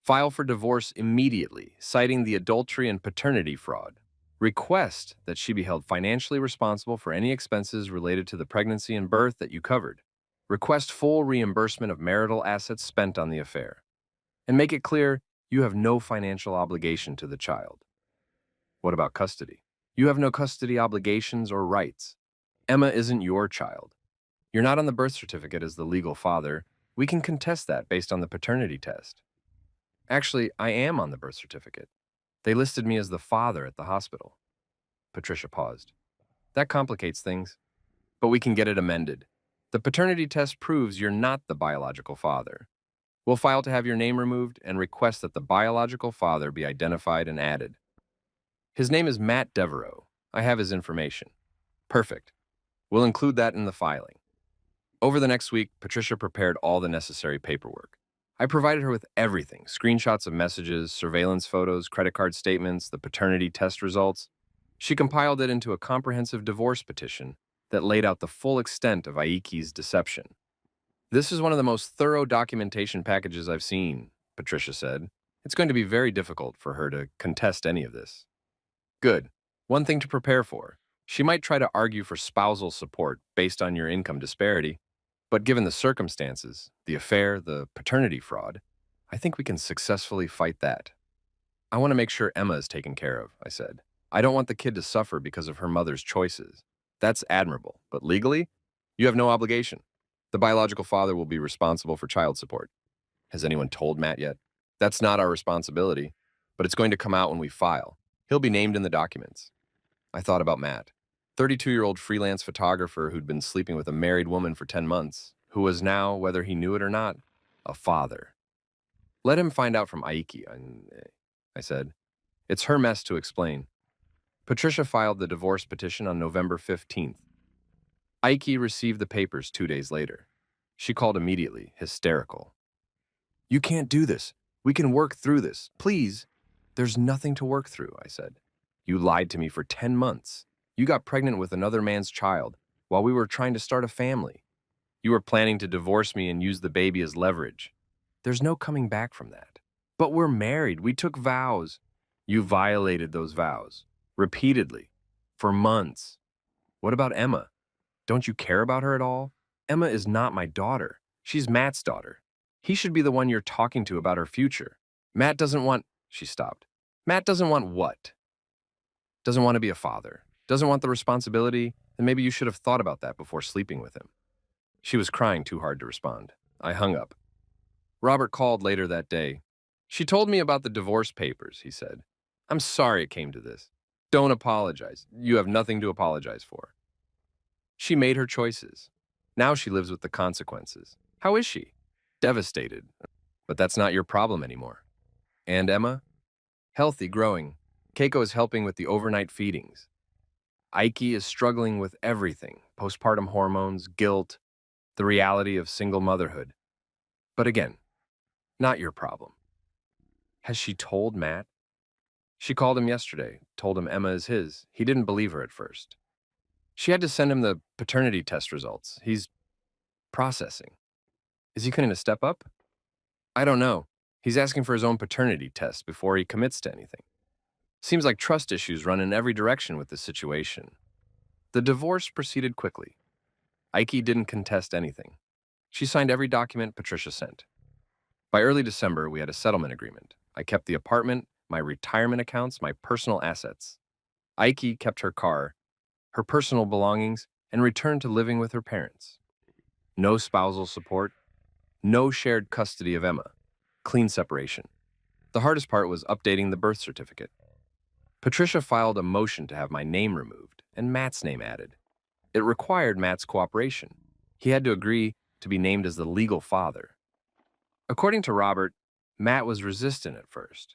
[SPEAKER 1] File for divorce immediately, citing the adultery and paternity fraud. Request that she be held financially responsible for any expenses related to the pregnancy and birth that you covered. Request full reimbursement of marital assets spent on the affair. And make it clear you have no financial obligation to the child. What about custody? You have no custody obligations or rights. Emma isn't your child. You're not on the birth certificate as the legal father. We can contest that based on the paternity test. Actually, I am on the birth certificate. They listed me as the father at the hospital. Patricia paused. That complicates things, but we can get it amended. The paternity test proves you're not the biological father. We'll file to have your name removed and request that the biological father be identified and added. His name is Matt Devereaux. I have his information. Perfect. We'll include that in the filing. Over the next week, Patricia prepared all the necessary paperwork. I provided her with everything: screenshots of messages, surveillance photos, credit card statements, the paternity test results. She compiled it into a comprehensive divorce petition that laid out the full extent of Aiki's deception. This is one of the most thorough documentation packages I've seen, Patricia said. It's going to be very difficult for her to contest any of this. Good. One thing to prepare for. She might try to argue for spousal support based on your income disparity, but given the circumstances, the affair, the paternity fraud, I think we can successfully fight that. I want to make sure Emma is taken care of, I said. I don't want the kid to suffer because of her mother's choices. That's admirable, but legally, you have no obligation. The biological father will be responsible for child support. Has anyone told Matt yet? That's not our responsibility, but it's going to come out when we file. He'll be named in the documents. I thought about Matt, 32-year-old freelance photographer who'd been sleeping with a married woman for 10 months, who was now, whether he knew it or not, a father. Let him find out from Aiki, I said. It's her mess to explain. Patricia filed the divorce petition on November 15th. Aiki received the papers 2 days later. She called immediately, hysterical. You can't do this. We can work through this. Please. There's nothing to work through, I said. You lied to me for 10 months. You got pregnant with another man's child while we were trying to start a family. You were planning to divorce me and use the baby as leverage. There's no coming back from that. But we're married. We took vows. You violated those vows. Repeatedly. For months. What about Emma? Don't you care about her at all? Emma is not my daughter. She's Matt's daughter. He should be the one you're talking to about her future. Matt doesn't want... She stopped. Matt doesn't want what? Doesn't want to be a father. Doesn't want the responsibility. Then maybe you should have thought about that before sleeping with him. She was crying too hard to respond. I hung up. Robert called later that day. She told me about the divorce papers, he said. I'm sorry it came to this. Don't apologize. You have nothing to apologize for. She made her choices. Now she lives with the consequences. How is she? Devastated. But that's not your problem anymore. And Emma? Healthy, growing. Keiko is helping with the overnight feedings. Aiki is struggling with everything: postpartum hormones, guilt, the reality of single motherhood. But again, not your problem. Has she told Matt? She called him yesterday, told him Emma is his. He didn't believe her at first. She had to send him the paternity test results. He's processing. Is he going to step up? I don't know. He's asking for his own paternity test before he commits to anything. Seems like trust issues run in every direction with this situation. The divorce proceeded quickly. Aiki didn't contest anything. She signed every document Patricia sent. By early December, we had a settlement agreement. I kept the apartment, my retirement accounts, my personal assets. Aiki kept her car, her personal belongings, and returned to living with her parents. No spousal support, no shared custody of Emma, clean separation. The hardest part was updating the birth certificate. Patricia filed a motion to have my name removed and Matt's name added. It required Matt's cooperation. He had to agree to be named as the legal father. According to Robert, Matt was resistant at first.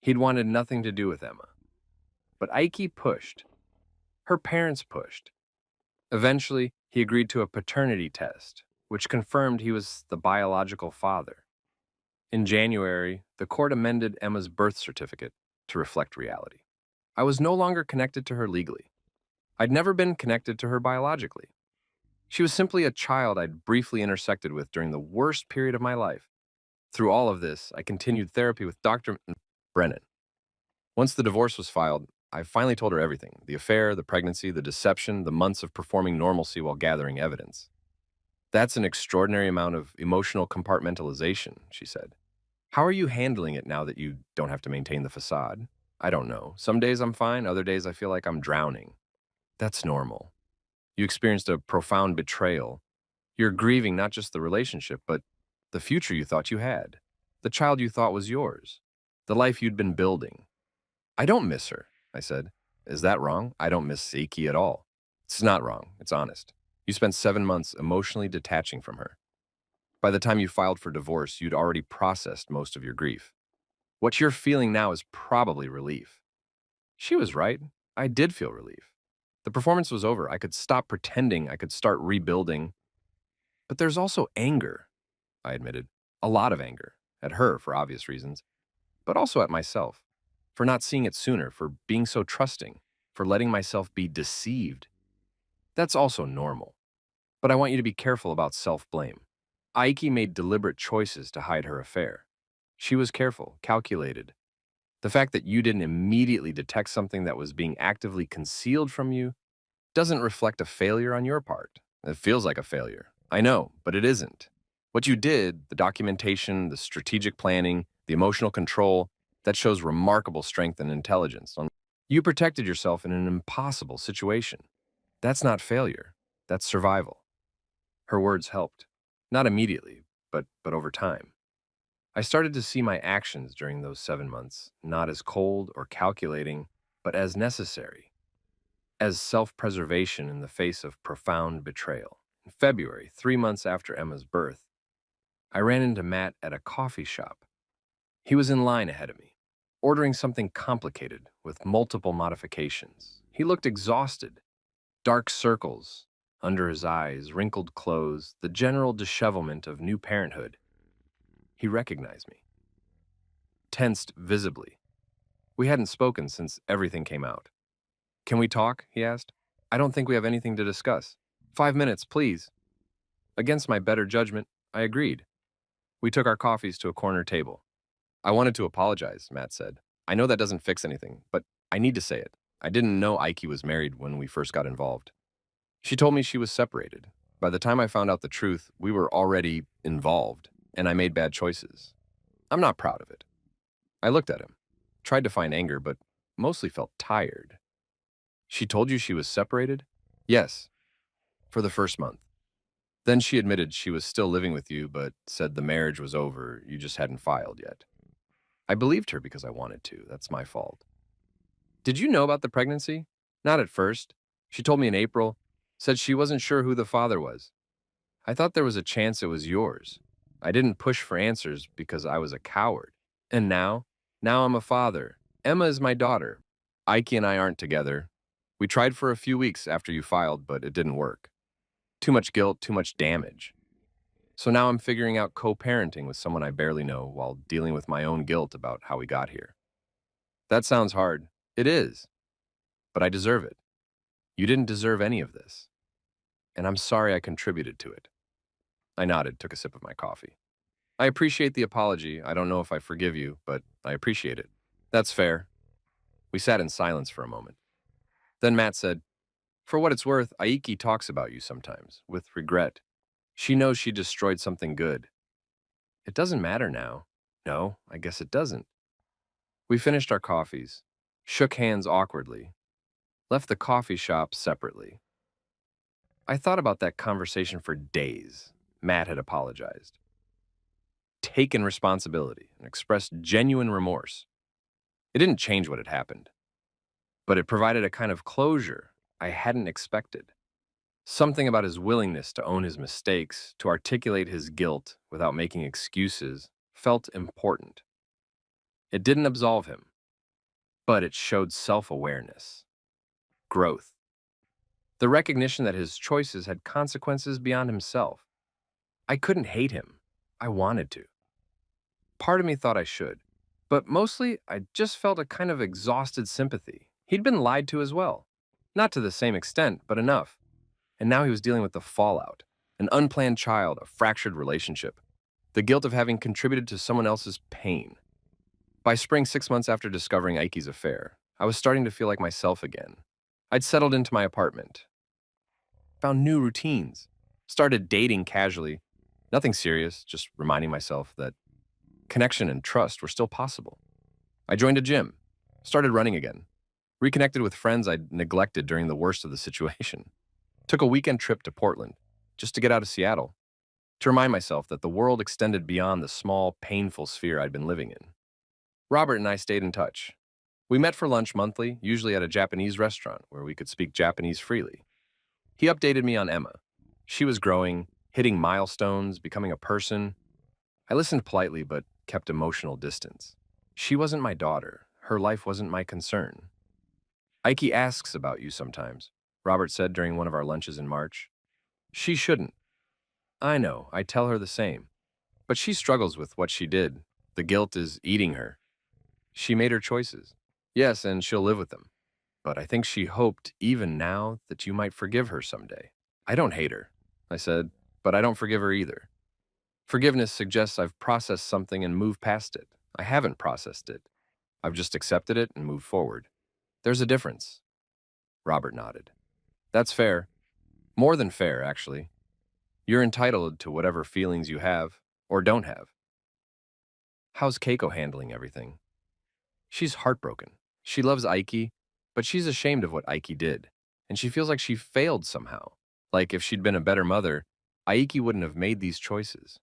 [SPEAKER 1] He'd wanted nothing to do with Emma. But Ike pushed. Her parents pushed. Eventually, he agreed to a paternity test, which confirmed he was the biological father. In January, the court amended Emma's birth certificate to reflect reality. I was no longer connected to her legally. I'd never been connected to her biologically. She was simply a child I'd briefly intersected with during the worst period of my life. Through all of this, I continued therapy with Dr. Brennan. Once the divorce was filed, I finally told her everything: the affair, the pregnancy, the deception, the months of performing normalcy while gathering evidence. That's an extraordinary amount of emotional compartmentalization, she said. How are you handling it now that you don't have to maintain the facade? I don't know. Some days I'm fine, other days I feel like I'm drowning. That's normal. You experienced a profound betrayal. You're grieving not just the relationship, but the future you thought you had, the child you thought was yours, the life you'd been building. I don't miss her, I said. Is that wrong? I don't miss Seiki at all. It's not wrong. It's honest. You spent 7 months emotionally detaching from her. By the time you filed for divorce, you'd already processed most of your grief. What you're feeling now is probably relief. She was right. I did feel relief. The performance was over. I could stop pretending. I could start rebuilding. But there's also anger, I admitted. A lot of anger. At her, for obvious reasons, but also at myself. For not seeing it sooner, for being so trusting, for letting myself be deceived. That's also normal. But I want you to be careful about self-blame. Aiki made deliberate choices to hide her affair. She was careful, calculated. The fact that you didn't immediately detect something that was being actively concealed from you doesn't reflect a failure on your part. It feels like a failure. I know, but it isn't. What you did, the documentation, the strategic planning, the emotional control, that shows remarkable strength and intelligence. You protected yourself in an impossible situation. That's not failure. That's survival. Her words helped. Not immediately, but over time. I started to see my actions during those 7 months, not as cold or calculating, but as necessary, as self-preservation in the face of profound betrayal. In February, 3 months after Emma's birth, I ran into Matt at a coffee shop. He was in line ahead of me, ordering something complicated with multiple modifications. He looked exhausted, dark circles under his eyes, wrinkled clothes, the general dishevelment of new parenthood. He recognized me, tensed visibly. We hadn't spoken since everything came out. Can we talk? He asked. I don't think we have anything to discuss. 5 minutes, please. Against my better judgment, I agreed. We took our coffees to a corner table. I wanted to apologize, Matt said. I know that doesn't fix anything, but I need to say it. I didn't know Aiki was married when we first got involved. She told me she was separated. By the time I found out the truth, we were already involved, and I made bad choices. I'm not proud of it. I looked at him, tried to find anger, but mostly felt tired. She told you she was separated? Yes, for the first month. Then she admitted she was still living with you, but said the marriage was over, you just hadn't filed yet. I believed her because I wanted to. That's my fault. Did you know about the pregnancy? Not at first. She told me in April, said she wasn't sure who the father was. I thought there was a chance it was yours. I didn't push for answers because I was a coward. And now? Now I'm a father. Emma is my daughter. Ike and I aren't together. We tried for a few weeks after you filed, but it didn't work. Too much guilt, too much damage. So now I'm figuring out co-parenting with someone I barely know while dealing with my own guilt about how we got here. That sounds hard. It is. But I deserve it. You didn't deserve any of this. And I'm sorry I contributed to it. I nodded, took a sip of my coffee. I appreciate the apology. I don't know if I forgive you, but I appreciate it. That's fair. We sat in silence for a moment. Then Matt said, for what it's worth, Aiki talks about you sometimes, with regret. She knows she destroyed something good. It doesn't matter now. No, I guess it doesn't. We finished our coffees, shook hands awkwardly, left the coffee shop separately. I thought about that conversation for days. Matt had apologized, taken responsibility, and expressed genuine remorse. It didn't change what had happened, but it provided a kind of closure I hadn't expected. Something about his willingness to own his mistakes, to articulate his guilt without making excuses, felt important. It didn't absolve him, but it showed self-awareness, growth, the recognition that his choices had consequences beyond himself. I couldn't hate him. I wanted to. Part of me thought I should, but mostly I just felt a kind of exhausted sympathy. He'd been lied to as well. Not to the same extent, but enough. And now he was dealing with the fallout, an unplanned child, a fractured relationship, the guilt of having contributed to someone else's pain. By spring, 6 months after discovering Ike's affair, I was starting to feel like myself again. I'd settled into my apartment, found new routines, started dating casually. Nothing serious, just reminding myself that connection and trust were still possible. I joined a gym, started running again, reconnected with friends I'd neglected during the worst of the situation. Took a weekend trip to Portland, just to get out of Seattle, to remind myself that the world extended beyond the small, painful sphere I'd been living in. Robert and I stayed in touch. We met for lunch monthly, usually at a Japanese restaurant where we could speak Japanese freely. He updated me on Emma. She was growing, hitting milestones, becoming a person. I listened politely but kept emotional distance. She wasn't my daughter. Her life wasn't my concern. Ike asks about you sometimes, Robert said during one of our lunches in March. She shouldn't. I know, I tell her the same. But she struggles with what she did. The guilt is eating her. She made her choices. Yes, and she'll live with them. But I think she hoped, even now, that you might forgive her someday. I don't hate her, I said, but I don't forgive her either. Forgiveness suggests I've processed something and moved past it. I haven't processed it. I've just accepted it and moved forward. There's a difference. Robert nodded. That's fair. More than fair, actually. You're entitled to whatever feelings you have, or don't have. How's Keiko handling everything? She's heartbroken. She loves Ike, but she's ashamed of what Ike did, and she feels like she failed somehow. Like if she'd been a better mother, Ike wouldn't have made these choices.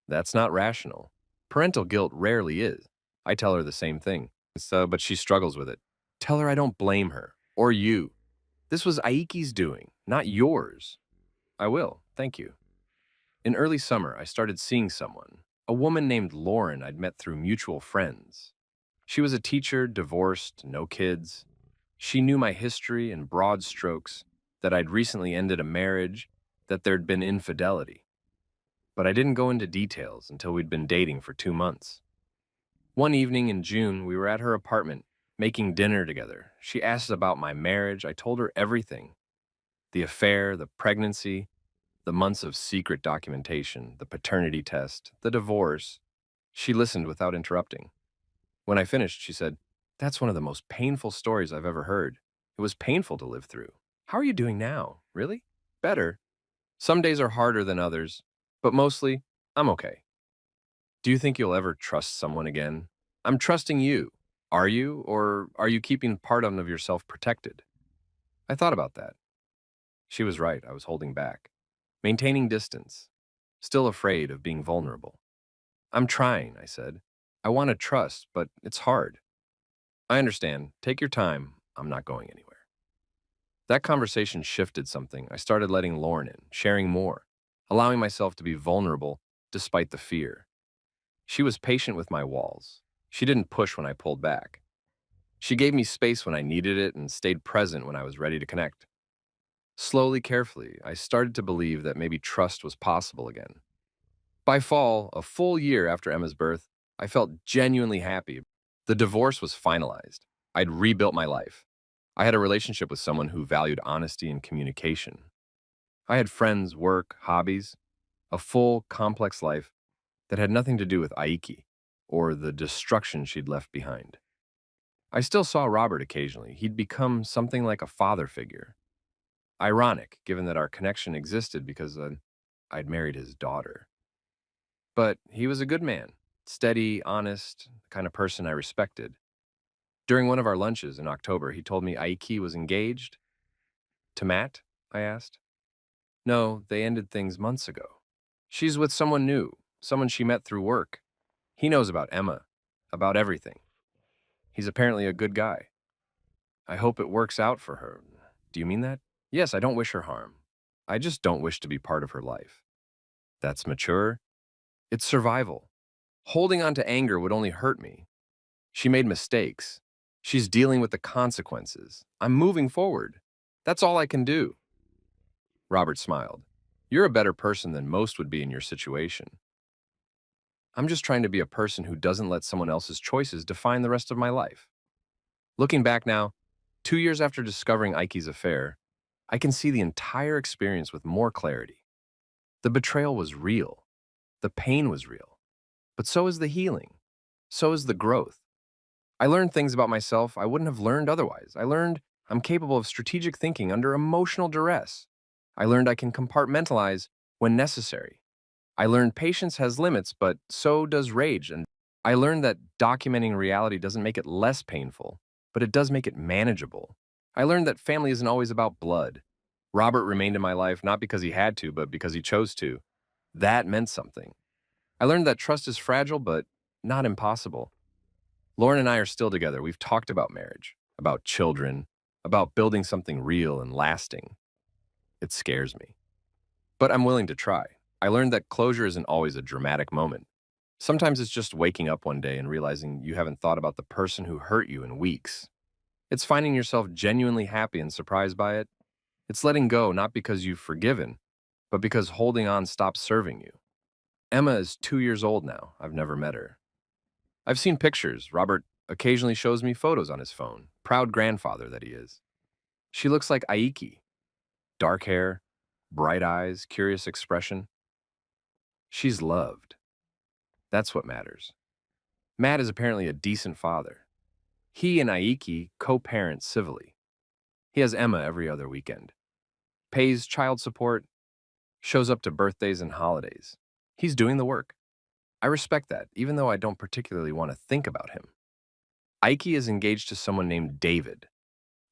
[SPEAKER 1] That's not rational. Parental guilt rarely is. I tell her the same thing, but she struggles with it. Tell her I don't blame her, or you. This was Aike's doing, not yours. I will, thank you. In early summer, I started seeing someone, a woman named Lauren I'd met through mutual friends. She was a teacher, divorced, no kids. She knew my history in broad strokes, that I'd recently ended a marriage, that there'd been infidelity. But I didn't go into details until we'd been dating for 2 months. One evening in June, we were at her apartment, making dinner together. She asked about my marriage. I told her everything. The affair, the pregnancy, the months of secret documentation, the paternity test, the divorce. She listened without interrupting. When I finished, she said, "That's one of the most painful stories I've ever heard. It was painful to live through. How are you doing now? Really? Better. Some days are harder than others, but mostly, I'm okay. Do you think you'll ever trust someone again? I'm trusting you. Are you, or are you keeping part of yourself protected?" I thought about that. She was right, I was holding back. Maintaining distance. Still afraid of being vulnerable. I'm trying, I said. I want to trust, but it's hard. I understand. Take your time. I'm not going anywhere. That conversation shifted something. I started letting Lauren in, sharing more, allowing myself to be vulnerable despite the fear. She was patient with my walls. She didn't push when I pulled back. She gave me space when I needed it and stayed present when I was ready to connect. Slowly, carefully, I started to believe that maybe trust was possible again. By fall, a full year after Emma's birth, I felt genuinely happy. The divorce was finalized. I'd rebuilt my life. I had a relationship with someone who valued honesty and communication. I had friends, work, hobbies, a full, complex life that had nothing to do with Aiki or the destruction she'd left behind. I still saw Robert occasionally. He'd become something like a father figure. Ironic, given that our connection existed because I'd married his daughter. But he was a good man, steady, honest, the kind of person I respected. During one of our lunches in October, he told me Aiki was engaged. To Matt? I asked. No, they ended things months ago. She's with someone new, someone she met through work. He knows about Emma, about everything. He's apparently a good guy. I hope it works out for her. Do you mean that? Yes, I don't wish her harm. I just don't wish to be part of her life. That's mature. It's survival. Holding on to anger would only hurt me. She made mistakes. She's dealing with the consequences. I'm moving forward. That's all I can do. Robert smiled. You're a better person than most would be in your situation. I'm just trying to be a person who doesn't let someone else's choices define the rest of my life. Looking back now, 2 years after discovering Ike's affair, I can see the entire experience with more clarity. The betrayal was real. The pain was real. But so is the healing. So is the growth. I learned things about myself I wouldn't have learned otherwise. I learned I'm capable of strategic thinking under emotional duress. I learned I can compartmentalize when necessary. I learned patience has limits, but so does rage. And I learned that documenting reality doesn't make it less painful, but it does make it manageable. I learned that family isn't always about blood. Robert remained in my life not because he had to, but because he chose to. That meant something. I learned that trust is fragile, but not impossible. Lauren and I are still together. We've talked about marriage, about children, about building something real and lasting. It scares me. But I'm willing to try. I learned that closure isn't always a dramatic moment. Sometimes it's just waking up one day and realizing you haven't thought about the person who hurt you in weeks. It's finding yourself genuinely happy and surprised by it. It's letting go not because you've forgiven, but because holding on stops serving you. Emma is 2 years old now. I've never met her. I've seen pictures. Robert occasionally shows me photos on his phone. Proud grandfather that he is. She looks like Aiki. Dark hair, bright eyes, curious expression. She's loved. That's what matters. Matt is apparently a decent father. He and Aiki co-parent civilly. He has Emma every other weekend. Pays child support, shows up to birthdays and holidays. He's doing the work. I respect that, even though I don't particularly want to think about him. Aiki is engaged to someone named David.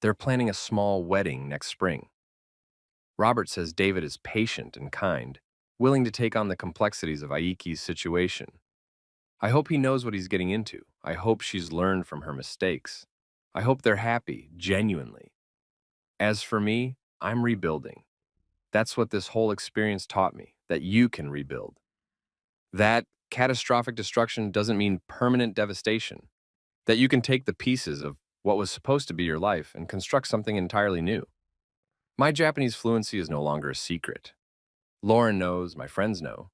[SPEAKER 1] They're planning a small wedding next spring. Robert says David is patient and kind, willing to take on the complexities of Aiki's situation. I hope he knows what he's getting into. I hope she's learned from her mistakes. I hope they're happy, genuinely. As for me, I'm rebuilding. That's what this whole experience taught me, that you can rebuild. That catastrophic destruction doesn't mean permanent devastation. That you can take the pieces of what was supposed to be your life and construct something entirely new. My Japanese fluency is no longer a secret. Lauren knows, my friends know.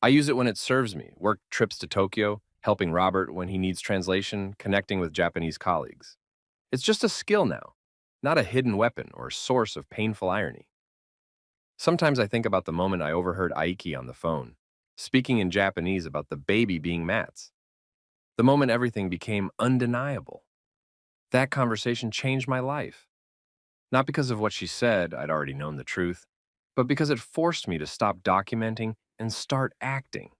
[SPEAKER 1] I use it when it serves me, work trips to Tokyo, helping Robert when he needs translation, connecting with Japanese colleagues. It's just a skill now, not a hidden weapon or source of painful irony. Sometimes I think about the moment I overheard Aiki on the phone, speaking in Japanese about the baby being Matt's. The moment everything became undeniable. That conversation changed my life. Not because of what she said, I'd already known the truth, but because it forced me to stop documenting and start acting.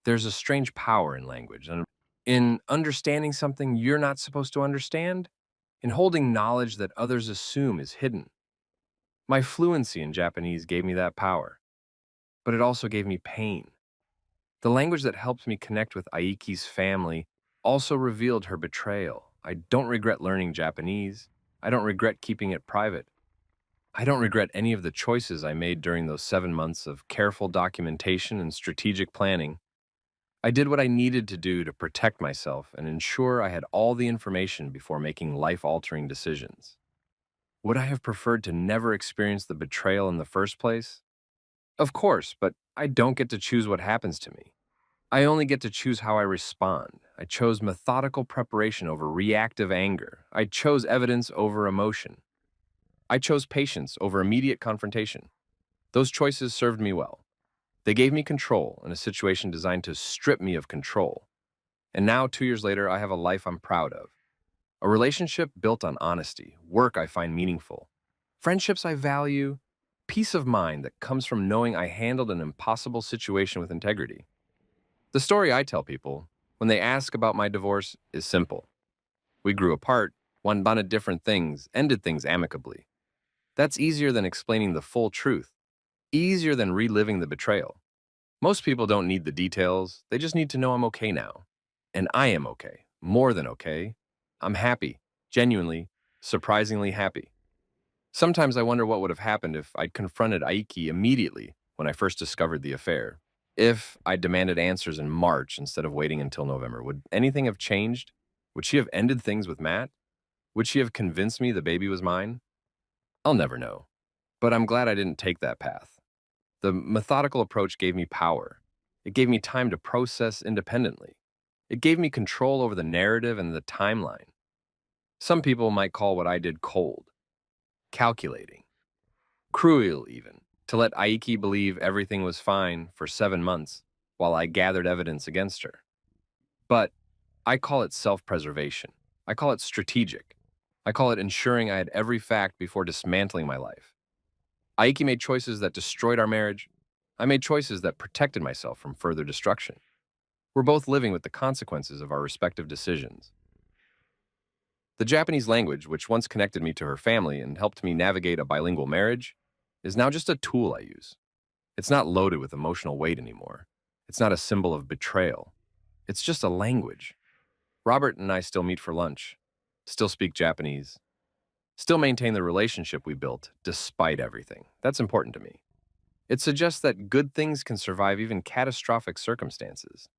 [SPEAKER 1] There's a strange power in language, and in understanding something you're not supposed to understand, in holding knowledge that others assume is hidden. My fluency in Japanese gave me that power, but it also gave me pain. The language that helped me connect with Aiki's family also revealed her betrayal. I don't regret learning Japanese. I don't regret keeping it private. I don't regret any of the choices I made during those 7 months of careful documentation and strategic planning. I did what I needed to do to protect myself and ensure I had all the information before making life-altering decisions. Would I have preferred to never experience the betrayal in the first place? Of course, but I don't get to choose what happens to me. I only get to choose how I respond. I chose methodical preparation over reactive anger. I chose evidence over emotion. I chose patience over immediate confrontation. Those choices served me well. They gave me control in a situation designed to strip me of control. And now, 2 years later, I have a life I'm proud of. A relationship built on honesty, work I find meaningful, friendships I value, peace of mind that comes from knowing I handled an impossible situation with integrity. The story I tell people, when they ask about my divorce, is simple. We grew apart, wanted different things, ended things amicably. That's easier than explaining the full truth. easier than reliving the betrayal. Most people don't need the details, they just need to know I'm okay now. And I am okay, more than okay. I'm happy, genuinely, surprisingly happy. Sometimes I wonder what would have happened if I'd confronted Aiki immediately when I first discovered the affair. If I demanded answers in March instead of waiting until November, would anything have changed? Would she have ended things with Matt? Would she have convinced me the baby was mine? I'll never know. But I'm glad I didn't take that path. The methodical approach gave me power. It gave me time to process independently. It gave me control over the narrative and the timeline. Some people might call what I did cold, calculating, cruel even, to let Aiki believe everything was fine for 7 months while I gathered evidence against her. But I call it self-preservation. I call it strategic. I call it ensuring I had every fact before dismantling my life. Aiki made choices that destroyed our marriage. I made choices that protected myself from further destruction. We're both living with the consequences of our respective decisions. The Japanese language, which once connected me to her family and helped me navigate a bilingual marriage, is now just a tool I use. It's not loaded with emotional weight anymore. It's not a symbol of betrayal. It's just a language. Robert and I still meet for lunch, still speak Japanese, still maintain the relationship we built despite everything. That's important to me. It suggests that good things can survive even catastrophic circumstances.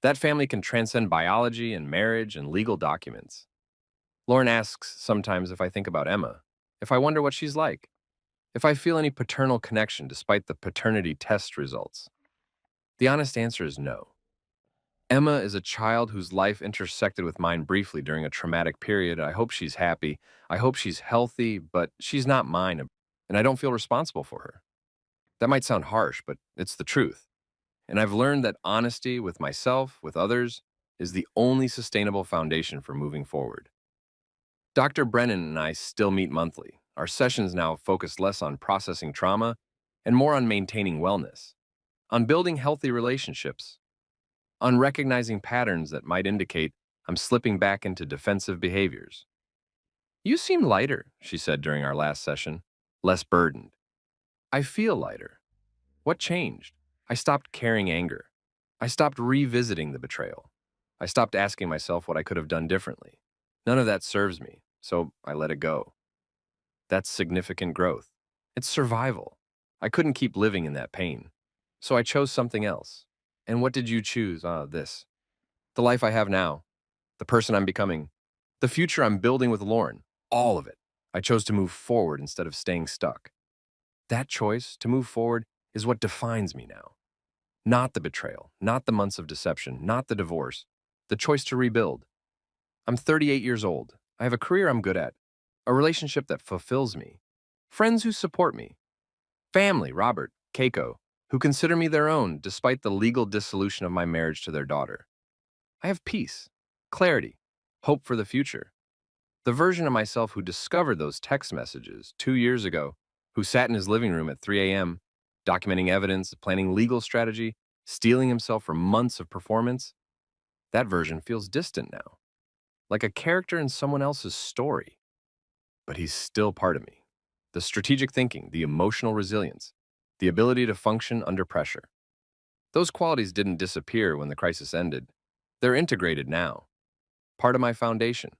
[SPEAKER 1] That family can transcend biology and marriage and legal documents. Lauren asks sometimes if I think about Emma, if I wonder what she's like, if I feel any paternal connection despite the paternity test results. The honest answer is no. Emma is a child whose life intersected with mine briefly during a traumatic period. I hope she's happy. I hope she's healthy, but she's not mine, and I don't feel responsible for her. That might sound harsh, but it's the truth. And I've learned that honesty with myself, with others, is the only sustainable foundation for moving forward. Dr. Brennan and I still meet monthly. Our sessions now focus less on processing trauma and more on maintaining wellness, on building healthy relationships, on recognizing patterns that might indicate I'm slipping back into defensive behaviors. You seem lighter, she said during our last session, less burdened. I feel lighter. What changed? I stopped carrying anger. I stopped revisiting the betrayal. I stopped asking myself what I could have done differently. None of that serves me, so I let it go. That's significant growth. It's survival. I couldn't keep living in that pain. So I chose something else. And what did you choose? This. The life I have now. The person I'm becoming. The future I'm building with Lauren. All of it. I chose to move forward instead of staying stuck. That choice, to move forward, is what defines me now. Not the betrayal, not the months of deception, not the divorce. The choice to rebuild. I'm 38 years old. I have a career I'm good at. A relationship that fulfills me. Friends who support me. Family, Robert, Keiko, who consider me their own despite the legal dissolution of my marriage to their daughter. I have peace, clarity, hope for the future. The version of myself who discovered those text messages 2 years ago, who sat in his living room at 3 a.m., documenting evidence, planning legal strategy, steeling himself for months of performance, that version feels distant now, like a character in someone else's story. But he's still part of me. The strategic thinking, the emotional resilience, the ability to function under pressure. Those qualities didn't disappear when the crisis ended. They're integrated now, part of my foundation.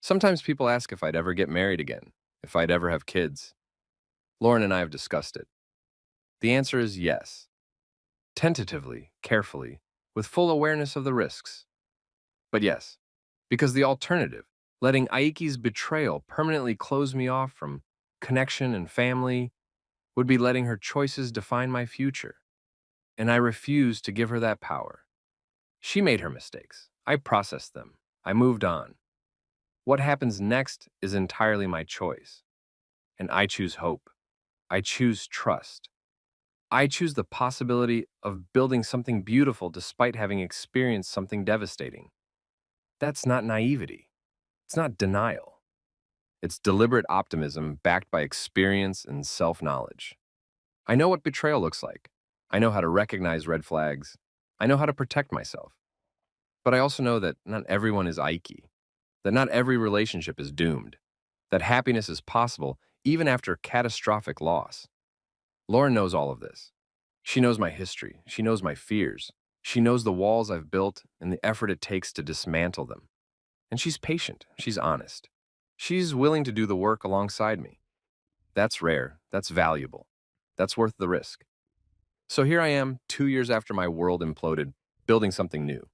[SPEAKER 1] Sometimes people ask if I'd ever get married again, if I'd ever have kids. Lauren and I have discussed it. The answer is yes. Tentatively, carefully, with full awareness of the risks. But yes, because the alternative, letting Aiki's betrayal permanently close me off from connection and family, would be letting her choices define my future. And I refuse to give her that power. She made her mistakes. I processed them. I moved on. What happens next is entirely my choice. And I choose hope. I choose trust. I choose the possibility of building something beautiful despite having experienced something devastating. That's not naivety. It's not denial. It's deliberate optimism backed by experience and self-knowledge. I know what betrayal looks like. I know how to recognize red flags. I know how to protect myself. But I also know that not everyone is Aiki, that not every relationship is doomed, that happiness is possible even after catastrophic loss. Lauren knows all of this. She knows my history. She knows my fears. She knows the walls I've built and the effort it takes to dismantle them. And she's patient. She's honest. She's willing to do the work alongside me. That's rare. That's valuable. That's worth the risk. So here I am, 2 years after my world imploded, building something new.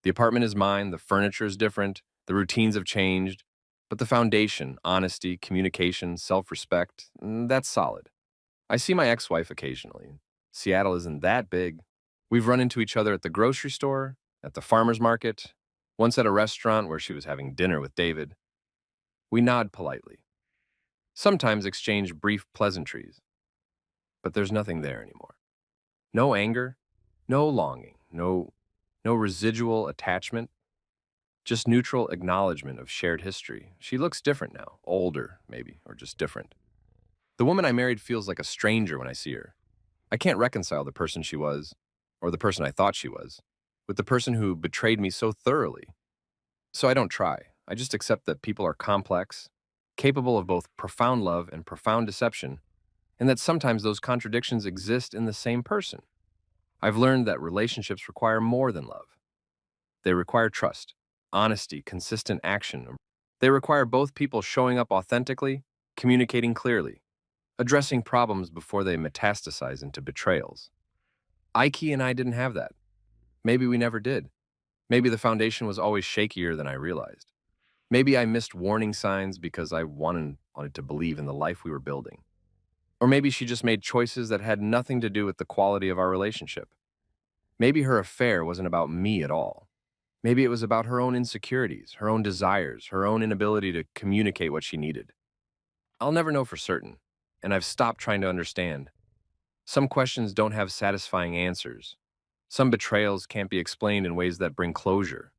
[SPEAKER 1] The apartment is mine, the furniture is different, the routines have changed, but the foundation, honesty, communication, self-respect, that's solid. I see my ex-wife occasionally. Seattle isn't that big. We've run into each other at the grocery store, at the farmer's market, once at a restaurant where she was having dinner with David. We nod politely, sometimes exchange brief pleasantries, but there's nothing there anymore. No anger, no longing, no residual attachment, just neutral acknowledgement of shared history. She looks different now, older maybe, or just different. The woman I married feels like a stranger when I see her. I can't reconcile the person she was, or the person I thought she was, with the person who betrayed me so thoroughly. So I don't try. I just accept that people are complex, capable of both profound love and profound deception, and that sometimes those contradictions exist in the same person. I've learned that relationships require more than love. They require trust, honesty, consistent action. They require both people showing up authentically, communicating clearly, addressing problems before they metastasize into betrayals. Ike and I didn't have that. Maybe we never did. Maybe the foundation was always shakier than I realized. Maybe I missed warning signs because I wanted to believe in the life we were building. Or maybe she just made choices that had nothing to do with the quality of our relationship. Maybe her affair wasn't about me at all. Maybe it was about her own insecurities, her own desires, her own inability to communicate what she needed. I'll never know for certain, and I've stopped trying to understand. Some questions don't have satisfying answers. Some betrayals can't be explained in ways that bring closure.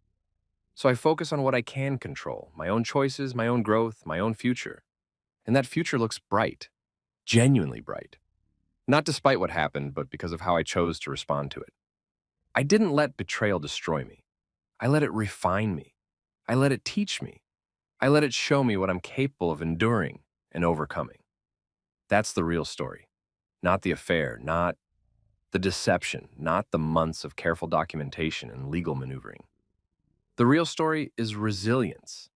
[SPEAKER 1] So I focus on what I can control, my own choices, my own growth, my own future. And that future looks bright, genuinely bright. Not despite what happened, but because of how I chose to respond to it. I didn't let betrayal destroy me. I let it refine me. I let it teach me. I let it show me what I'm capable of enduring and overcoming. That's the real story. Not the affair, not the deception, not the months of careful documentation and legal maneuvering. The real story is resilience.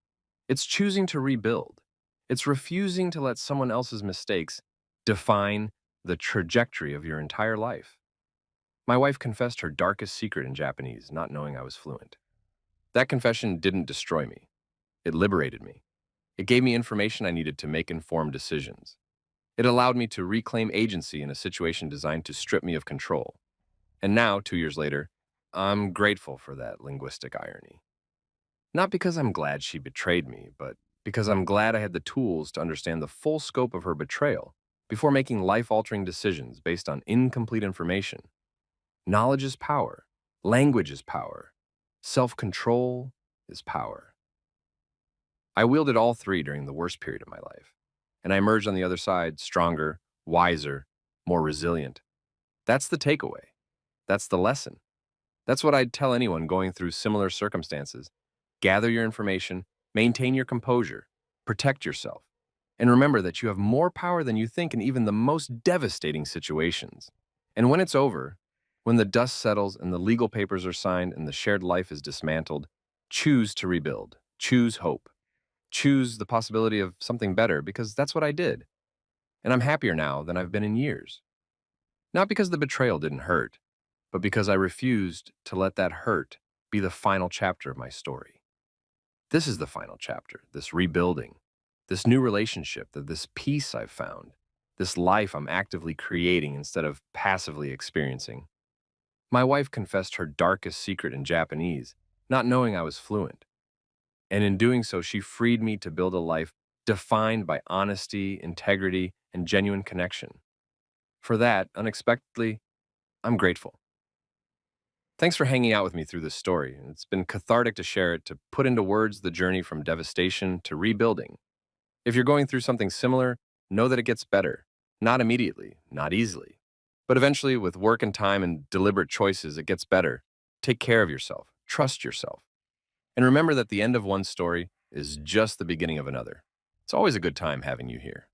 [SPEAKER 1] It's choosing to rebuild. It's refusing to let someone else's mistakes define the trajectory of your entire life. My wife confessed her darkest secret in Japanese, not knowing I was fluent. That confession didn't destroy me. It liberated me. It gave me information I needed to make informed decisions. It allowed me to reclaim agency in a situation designed to strip me of control. And now, 2 years later, I'm grateful for that linguistic irony. Not because I'm glad she betrayed me, but because I'm glad I had the tools to understand the full scope of her betrayal before making life-altering decisions based on incomplete information. Knowledge is power. Language is power. Self-control is power. I wielded all three during the worst period of my life, and I emerged on the other side stronger, wiser, more resilient. That's the takeaway. That's the lesson. That's what I'd tell anyone going through similar circumstances. Gather your information, maintain your composure, protect yourself, and remember that you have more power than you think in even the most devastating situations. And when it's over, when the dust settles and the legal papers are signed and the shared life is dismantled, choose to rebuild, choose hope, choose the possibility of something better, because that's what I did. And I'm happier now than I've been in years. Not because the betrayal didn't hurt, but because I refused to let that hurt be the final chapter of my story. This is the final chapter, this rebuilding, this new relationship, this peace I've found, this life I'm actively creating instead of passively experiencing. My wife confessed her darkest secret in Japanese, not knowing I was fluent. And in doing so, she freed me to build a life defined by honesty, integrity, and genuine connection. For that, unexpectedly, I'm grateful. Thanks for hanging out with me through this story. It's been cathartic to share it, to put into words the journey from devastation to rebuilding. If you're going through something similar, know that it gets better. Not immediately, not easily. But eventually, with work and time and deliberate choices, it gets better. Take care of yourself. Trust yourself. And remember that the end of one story is just the beginning of another. It's always a good time having you here.